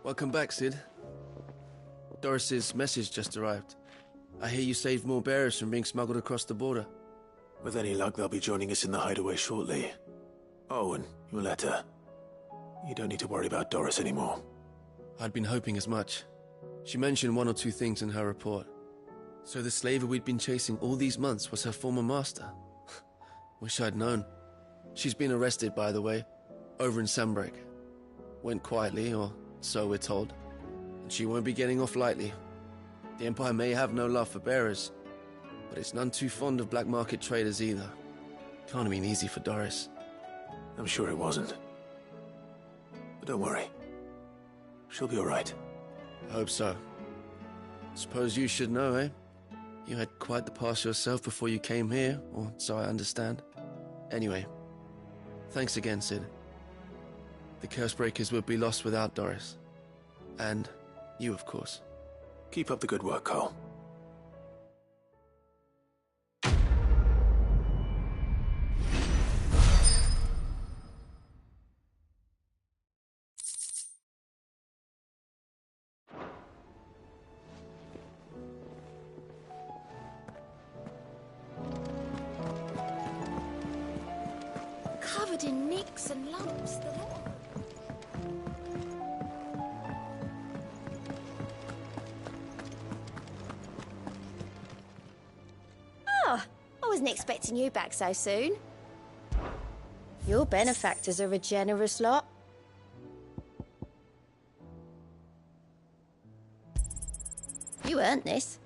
Welcome back, Sid. Doris's message just arrived. I hear you saved more bearers from being smuggled across the border. With any luck, they'll be joining us in the hideaway shortly. Oh, and your letter. You don't need to worry about Doris anymore. I'd been hoping as much. She mentioned one or two things in her report. So the slaver we'd been chasing all these months was her former master. Wish I'd known. She's been arrested, by the way, over in Sandbreak. Went quietly, or so we're told. And she won't be getting off lightly. The Empire may have no love for bearers, but it's none too fond of black market traders either. Can't have been easy for Doris. I'm sure it wasn't. But don't worry. She'll be all right. I hope so. Suppose you should know, eh? You had quite the past yourself before you came here, or so I understand. Anyway, thanks again, Sid. The Cursebreakers would be lost without Doris. And you, of course. Keep up the good work, Cole. Covered in nicks and lumps, the lot. Oh, I wasn't expecting you back so soon. Your benefactors are a generous lot. You earned this.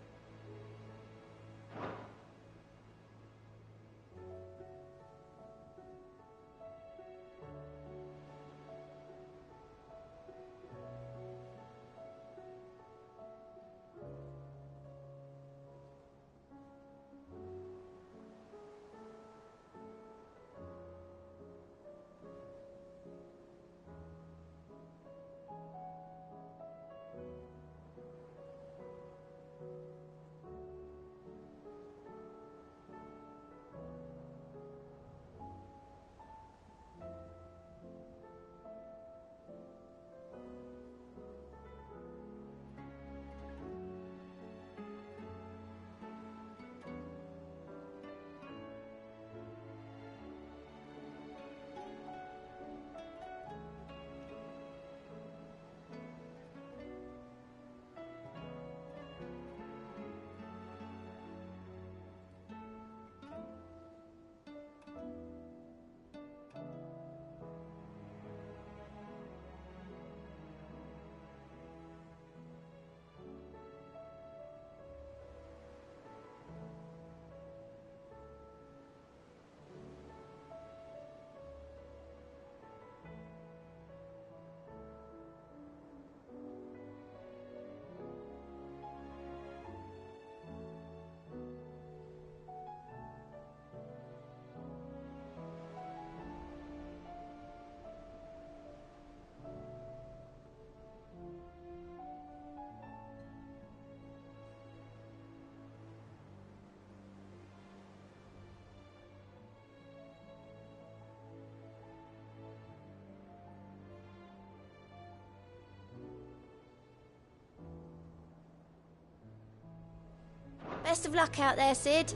Best of luck out there, Sid.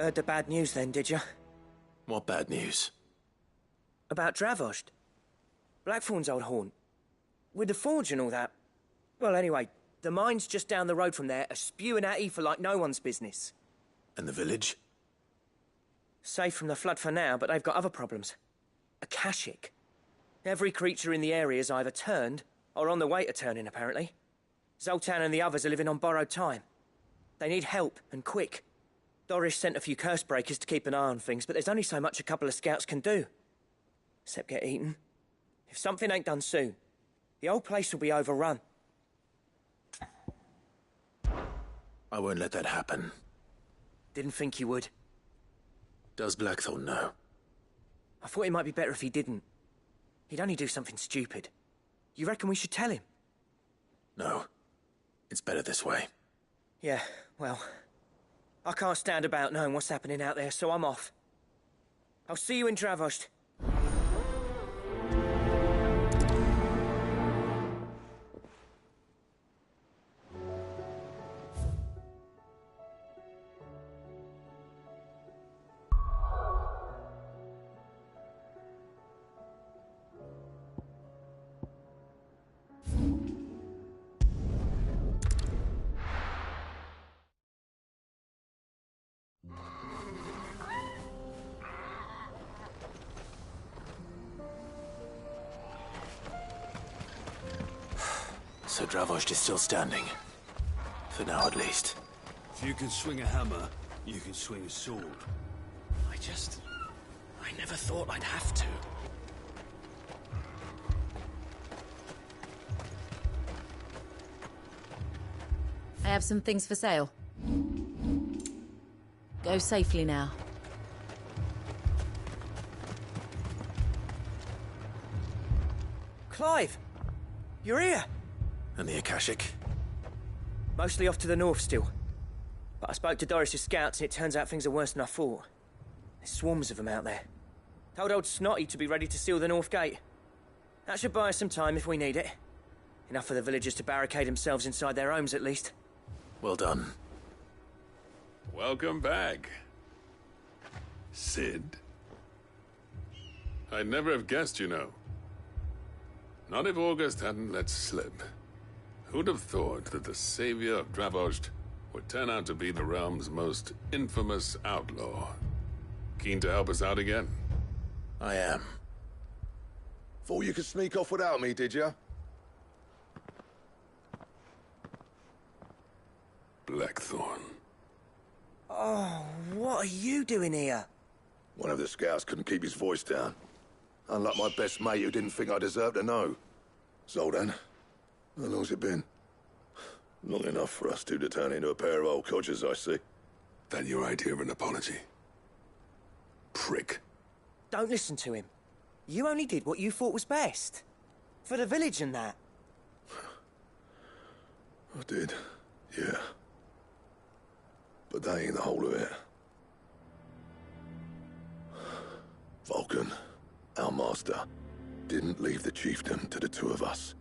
Heard the bad news then, did you? What bad news? About Dravost. Blackthorn's old haunt. With the forge and all that. Well, anyway, the mines just down the road from there are spewing out ether like no one's business. And the village? Safe from the flood for now, but they've got other problems. Akashic. Every creature in the area's either turned, or on the way to turning, apparently. Zoltan and the others are living on borrowed time. They need help, and quick. Doris sent a few curse breakers to keep an eye on things, but there's only so much a couple of scouts can do. Except get eaten. If something ain't done soon, the old place will be overrun. I won't let that happen. Didn't think you would. Does Blackthorn know? I thought it might be better if he didn't. He'd only do something stupid. You reckon we should tell him? No. It's better this way. Yeah, well, I can't stand about knowing what's happening out there, so I'm off. I'll see you in Dravost. So Dravost is still standing. For now, at least. If you can swing a hammer, you can swing a sword. I never thought I'd have to. I have some things for sale. Go safely now. Clive! You're here! And the Akashic? Mostly off to the north still. But I spoke to Doris's scouts and it turns out things are worse than I thought. There's swarms of them out there. Told old Snotty to be ready to seal the north gate. That should buy us some time if we need it. Enough for the villagers to barricade themselves inside their homes at least. Well done. Welcome back, Sid. I'd never have guessed, you know. Not if August hadn't let slip. Who'd have thought that the savior of Dravost would turn out to be the realm's most infamous outlaw? Keen to help us out again? I am. Thought you could sneak off without me, did you? Blackthorn. Oh, what are you doing here? One of the scouts couldn't keep his voice down. Unlike my best mate who didn't think I deserved to know. Zoltan, how long's it been? Long enough for us two to turn into a pair of old codgers, I see. That your idea of an apology? Prick. Don't listen to him. You only did what you thought was best. For the village and that. I did, yeah. But that ain't the whole of it. Vulcan, our master, didn't leave the chiefdom to the two of us.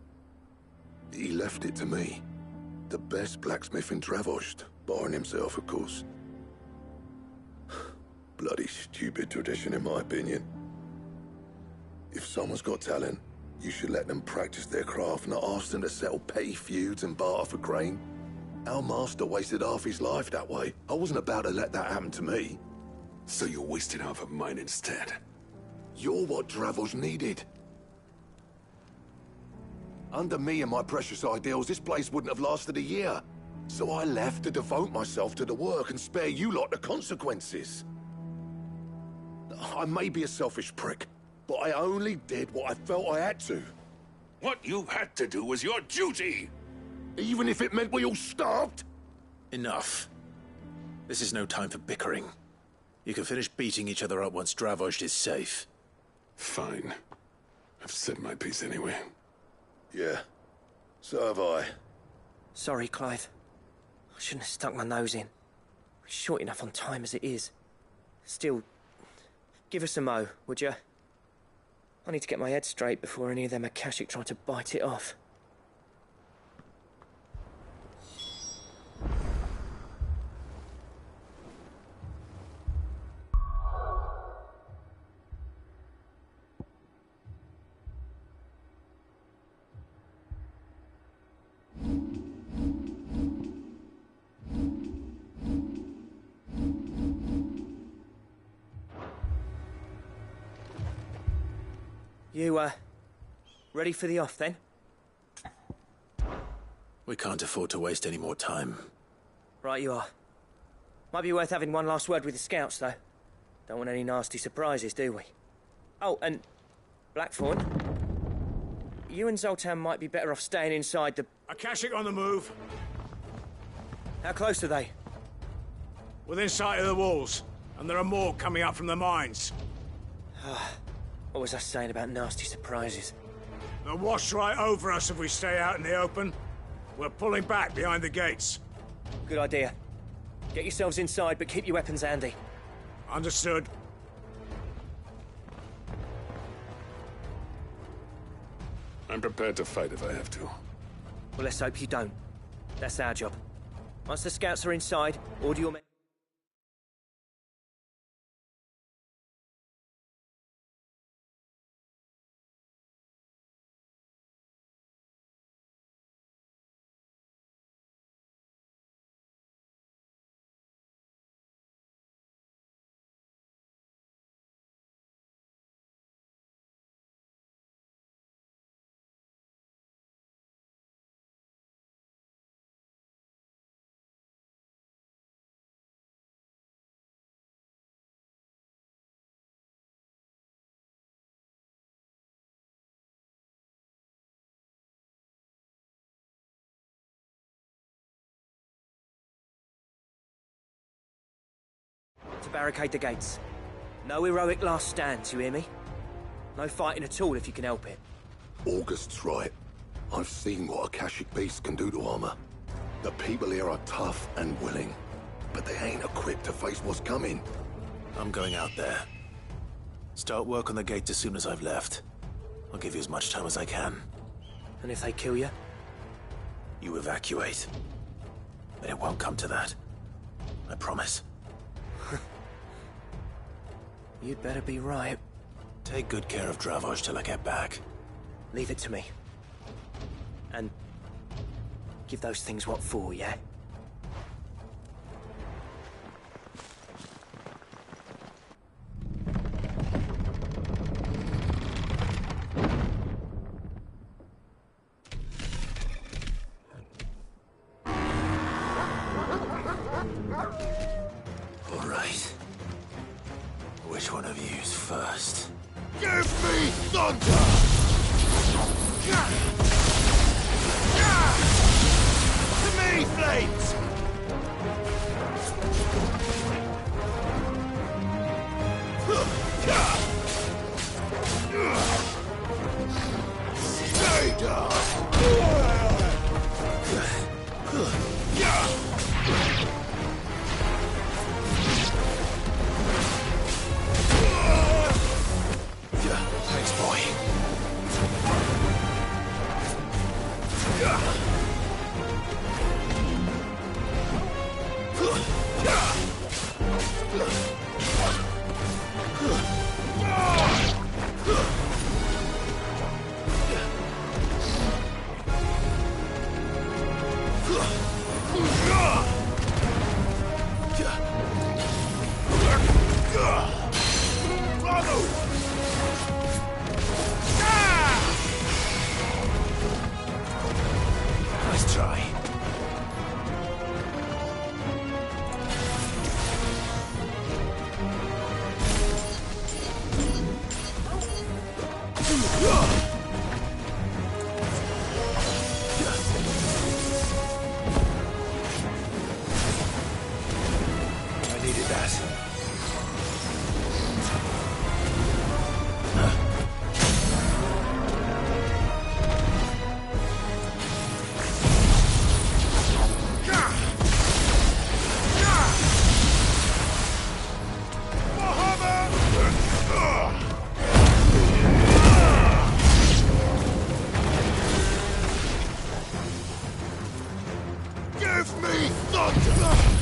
He left it to me. The best blacksmith in Dravost, barring himself, of course. Bloody stupid tradition, in my opinion. If someone's got talent, you should let them practice their craft, not ask them to settle petty feuds and barter for grain. Our master wasted half his life that way. I wasn't about to let that happen to me. So you wasted half of mine instead. You're what Dravost needed. Under me and my precious ideals, this place wouldn't have lasted a year. So I left to devote myself to the work and spare you lot the consequences. I may be a selfish prick, but I only did what I felt I had to. What you had to do was your duty! Even if it meant we all starved? Enough. This is no time for bickering. You can finish beating each other up once Dravost is safe. Fine. I've said my piece anyway. Yeah. So have I. Sorry, Clive. I shouldn't have stuck my nose in. We're short enough on time as it is. Still, give us a mo, would you? I need to get my head straight before any of them Akashic try to bite it off. You, ready for the off, then? We can't afford to waste any more time. Right you are. Might be worth having one last word with the scouts, though. Don't want any nasty surprises, do we? Oh, and Blackthorn, you and Zoltan might be better off staying inside the... Akashic on the move. How close are they? Within sight of the walls, and there are more coming up from the mines. What was I saying about nasty surprises? They'll wash right over us if we stay out in the open. We're pulling back behind the gates. Good idea. Get yourselves inside, but keep your weapons handy. Understood. I'm prepared to fight if I have to. Well, let's hope you don't. That's our job. Once the scouts are inside, order your men... To barricade the gates. No heroic last stands, you hear me? No fighting at all if you can help it. August's right. I've seen what Akashic beasts can do to armor. The people here are tough and willing, but they ain't equipped to face what's coming. I'm going out there. Start work on the gate as soon as I've left. I'll give you as much time as I can. And if they kill you? You evacuate. But it won't come to that. I promise. You'd better be right. Take good care of Dravost till I get back. Leave it to me. And give those things what for, yeah? All right. Which one of you's first? Give me thunder! To me, flames! Stay down! Thanks, boy. Nice try. I needed that. Give me thunder!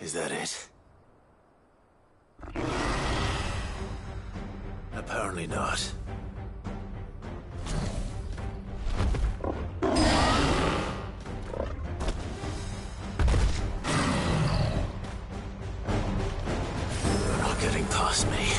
Is that it? Apparently not. They're not getting past me.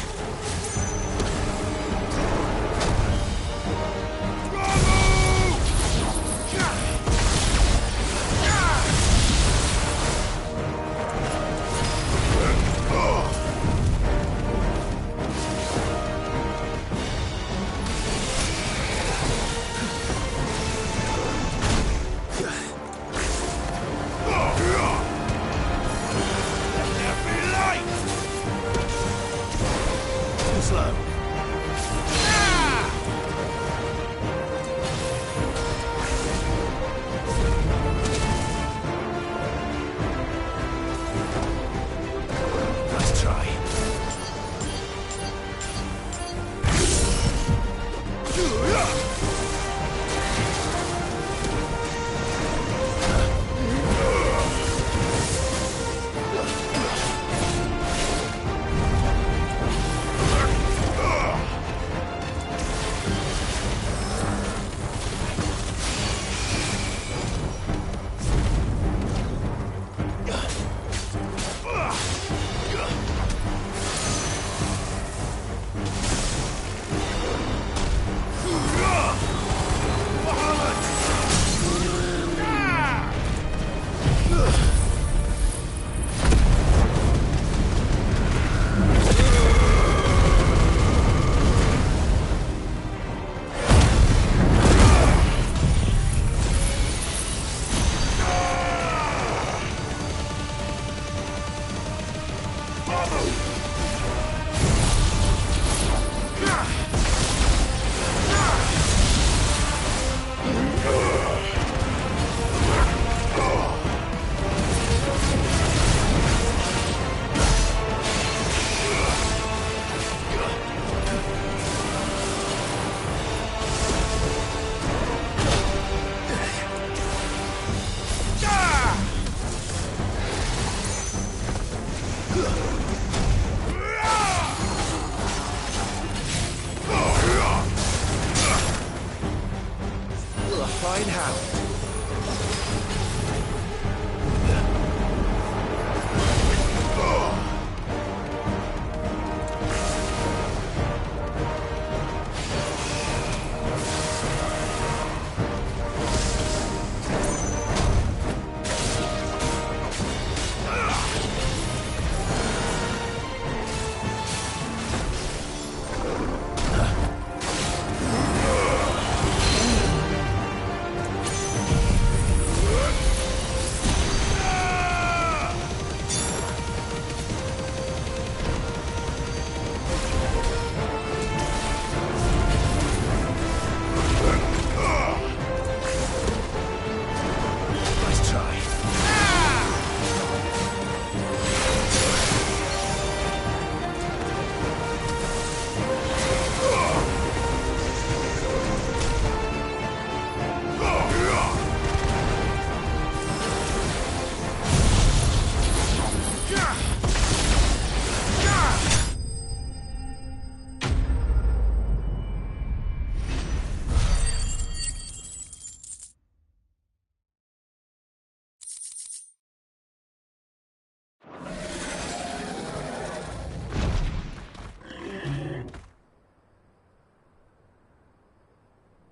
a flying hound.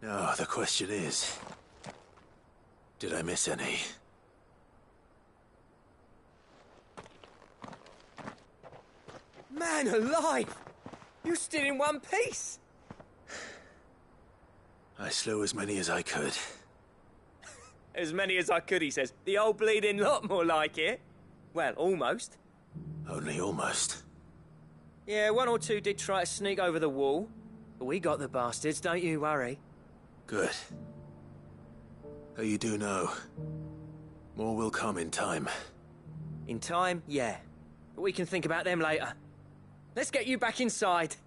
Now, the question is, did I miss any? Man alive! You still in one piece! I slew as many as I could. As many as I could, he says. The old bleeding lot, more like it. Well, almost. Only almost. Yeah, one or two did try to sneak over the wall. But we got the bastards, don't you worry. Good. Though you do know, more will come in time. In time, yeah. But we can think about them later. Let's get you back inside.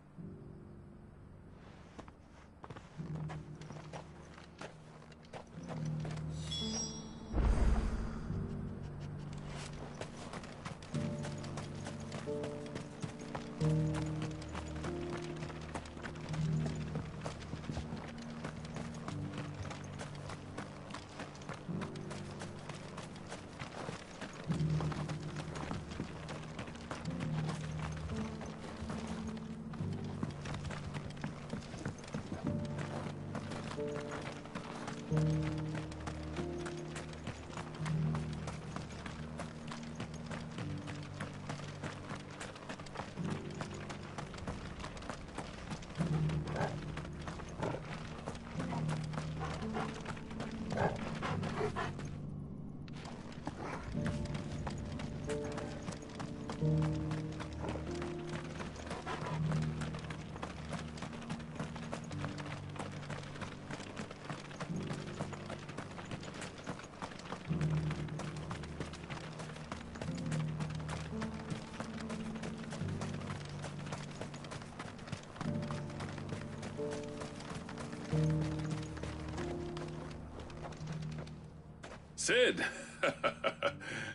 Sid,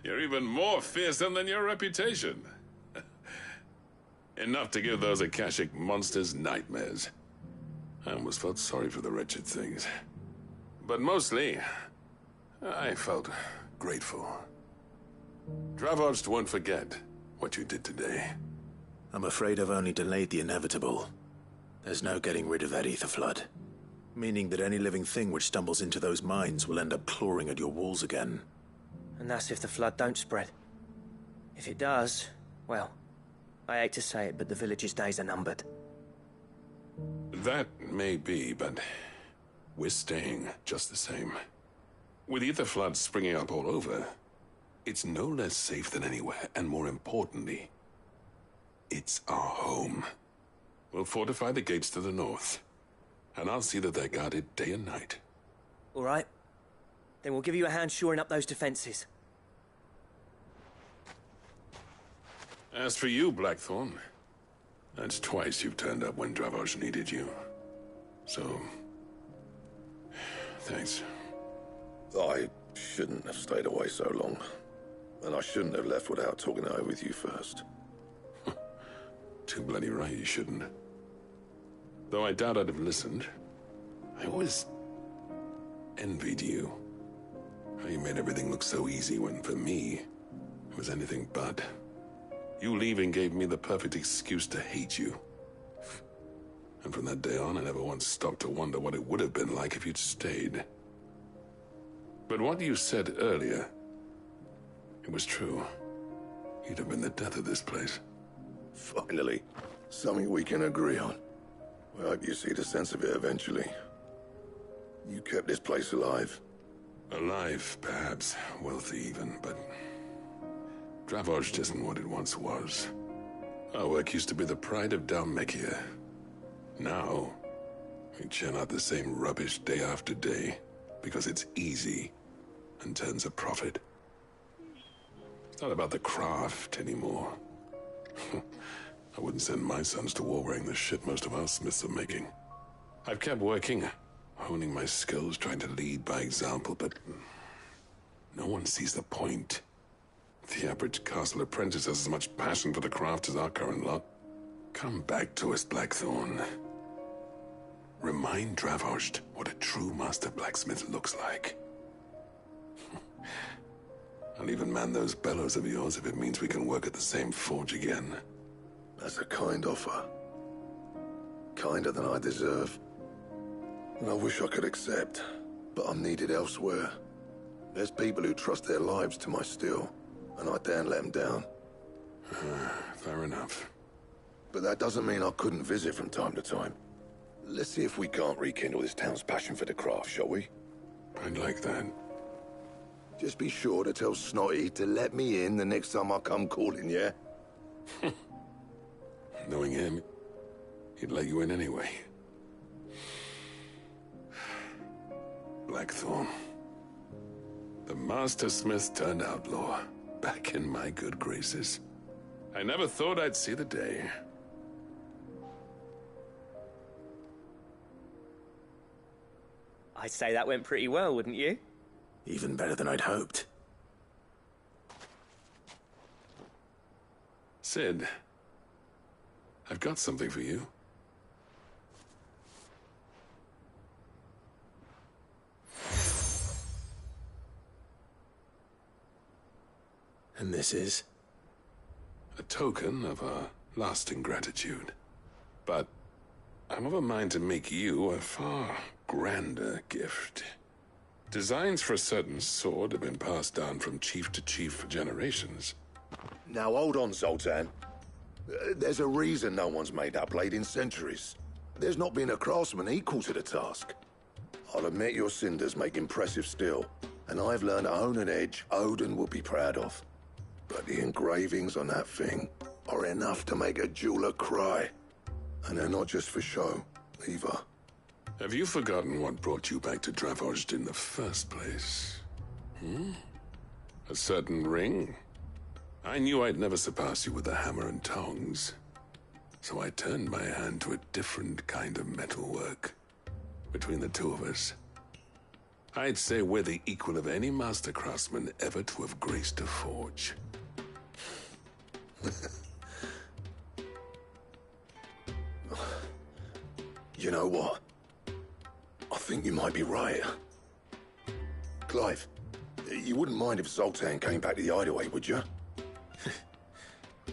you're even more fearsome than your reputation. Enough to give those Akashic monsters nightmares. I almost felt sorry for the wretched things. But mostly, I felt grateful. Dravovst won't forget what you did today. I'm afraid I've only delayed the inevitable. There's no getting rid of that ether flood. Meaning that any living thing which stumbles into those mines will end up clawing at your walls again. And that's if the flood don't spread. If it does, well, I hate to say it, but the village's days are numbered. That may be, but we're staying just the same. With ether floods springing up all over, it's no less safe than anywhere, and more importantly, it's our home. We'll fortify the gates to the north, and I'll see that they're guarded day and night. All right. Then we'll give you a hand shoring up those defenses. As for you, Blackthorn, that's twice you've turned up when Dravos needed you. So, thanks. I shouldn't have stayed away so long. And I shouldn't have left without talking it over with you first. Too bloody right you shouldn't. Though I doubt I'd have listened. I always envied you. How you made everything look so easy when, for me, it was anything but. You leaving gave me the perfect excuse to hate you. And from that day on, I never once stopped to wonder what it would have been like if you'd stayed. But what you said earlier, it was true. You'd have been the death of this place. Finally, something we can agree on. I hope you see the sense of it eventually. You kept this place alive. Alive, perhaps. Wealthy even, but... Dravozh isn't what it once was. Our work used to be the pride of Dalmekia. Now, we churn out the same rubbish day after day, because it's easy and turns a profit. It's not about the craft anymore. I wouldn't send my sons to war wearing the shit most of our smiths are making. I've kept working, honing my skills, trying to lead by example, but no one sees the point. The average castle apprentice has as much passion for the craft as our current lot. Come back to us, Blackthorn. Remind Dravozh what a true master blacksmith looks like. I'll even man those bellows of yours if it means we can work at the same forge again. That's a kind offer. Kinder than I deserve. And I wish I could accept, but I'm needed elsewhere. There's people who trust their lives to my steel, and I daren't let them down. Fair enough. But that doesn't mean I couldn't visit from time to time. Let's see if we can't rekindle this town's passion for the craft, shall we? I'd like that. Just be sure to tell Snotty to let me in the next time I come calling, yeah? Knowing him, he'd let you in anyway. Blackthorn. The Master Smith turned outlaw, back in my good graces. I never thought I'd see the day. I'd say that went pretty well, wouldn't you? Even better than I'd hoped. Sid, I've got something for you. And this is? A token of our lasting gratitude. But I'm of a mind to make you a far grander gift. Designs for a certain sword have been passed down from chief to chief for generations. Now hold on, Zoltan. There's a reason no one's made that blade in centuries. There's not been a craftsman equal to the task. I'll admit your cinders make impressive steel, and I've learned to own an edge Odin will be proud of. But the engravings on that thing are enough to make a jeweler cry. And they're not just for show, either. Have you forgotten what brought you back to Dravozh in the first place? A certain ring? I knew I'd never surpass you with a hammer and tongs. So I turned my hand to a different kind of metalwork. Between the two of us, I'd say we're the equal of any master craftsman ever to have graced a forge. You know what? I think you might be right. Clive, you wouldn't mind if Zoltan came back to the hideaway, would you?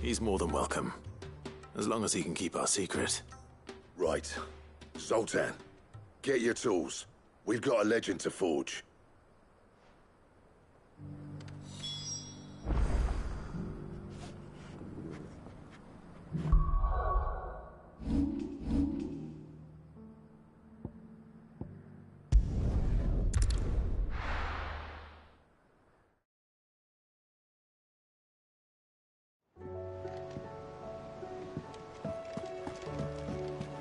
He's more than welcome. As long as he can keep our secret. Right. Zoltan, get your tools. We've got a legend to forge.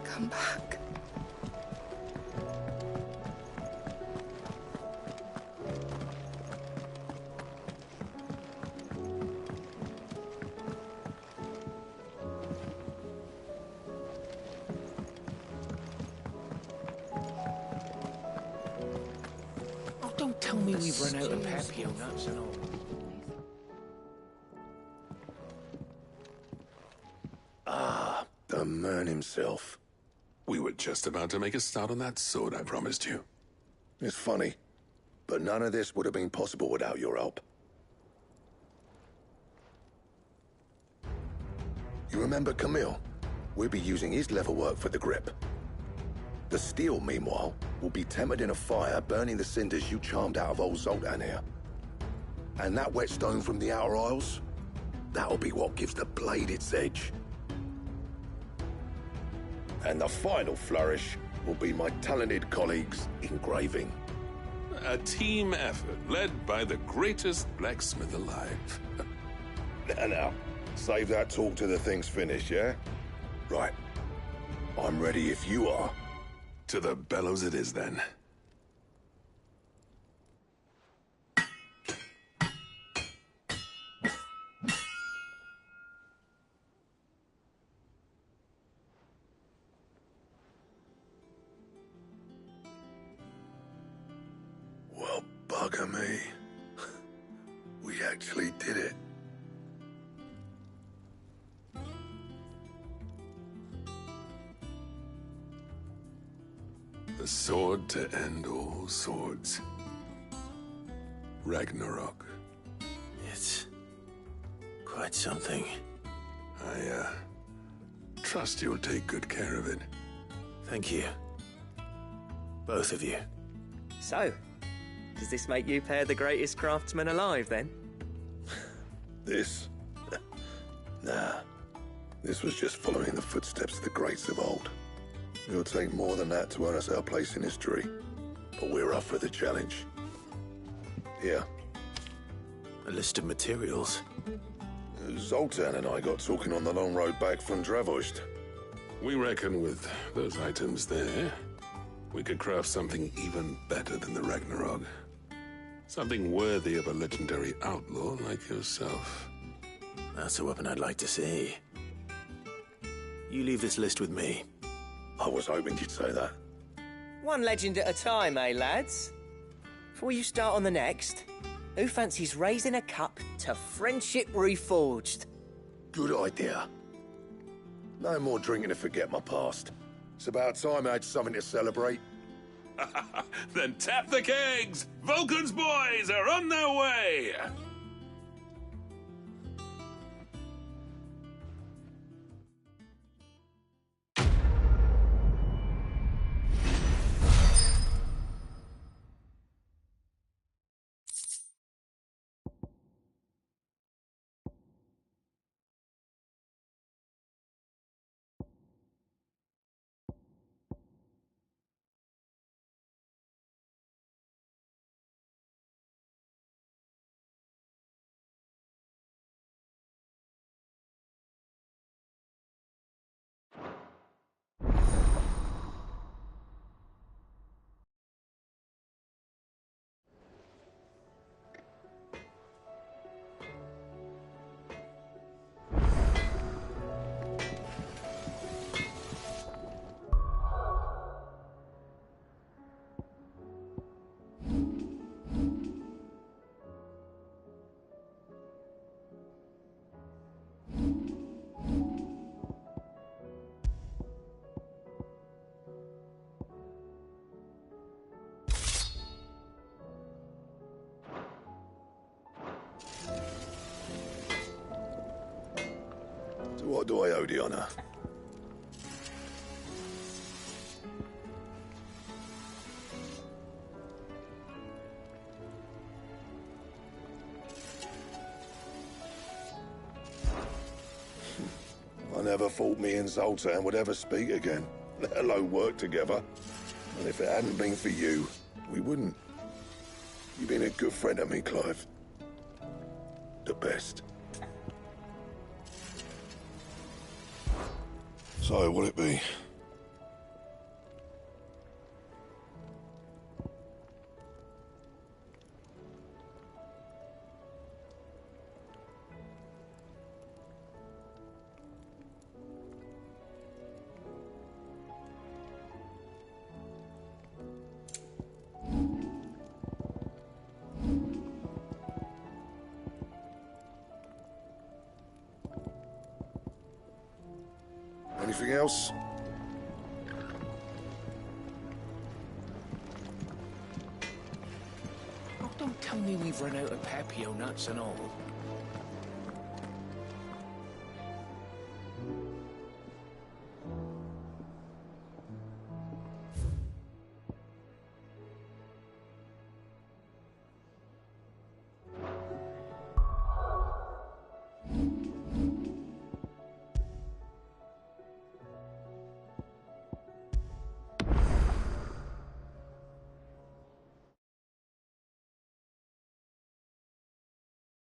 Come back. Oh, don't tell me we've run out of papio nuts and all. Ah, the man himself. We were just about to make a start on that sword I promised you. It's funny. But none of this would have been possible without your help. You remember Camille? We'll be using his leather work for the grip. The steel, meanwhile, will be tempered in a fire, burning the cinders you charmed out of old Zoltan here. And that whetstone from the Outer Isles? That'll be what gives the blade its edge. And the final flourish will be my talented colleagues' engraving. A team effort led by the greatest blacksmith alive. Now, save that talk till the thing's finished, yeah? Right. I'm ready if you are. To the bellows it is, then. Well, bugger me. We actually did it. The sword to end all swords. Ragnarok. It's quite something. I, trust you'll take good care of it. Thank you. Both of you. So, does this make you pair the greatest craftsman alive, then? This? Nah. This was just following the footsteps of the greats of old. It'll take more than that to earn us our place in history. But we're up for the challenge. Here. A list of materials. Zoltan and I got talking on the long road back from Dravost. We reckon with those items there, we could craft something even better than the Ragnarok. Something worthy of a legendary outlaw like yourself. That's a weapon I'd like to see. You leave this list with me. I was hoping you'd say that. One legend at a time, eh, lads? Before you start on the next, who fancies raising a cup to friendship reforged? Good idea. No more drinking to forget my past. It's about time I had something to celebrate. Then tap the kegs! Vulcan's boys are on their way! To what do I owe the honor? I never thought me and Zoltan would ever speak again, let alone work together. And if it hadn't been for you, we wouldn't. You've been a good friend to me, Clive. The best. So, will it be? Anything else? Tell me we've run out of Papio nuts and all.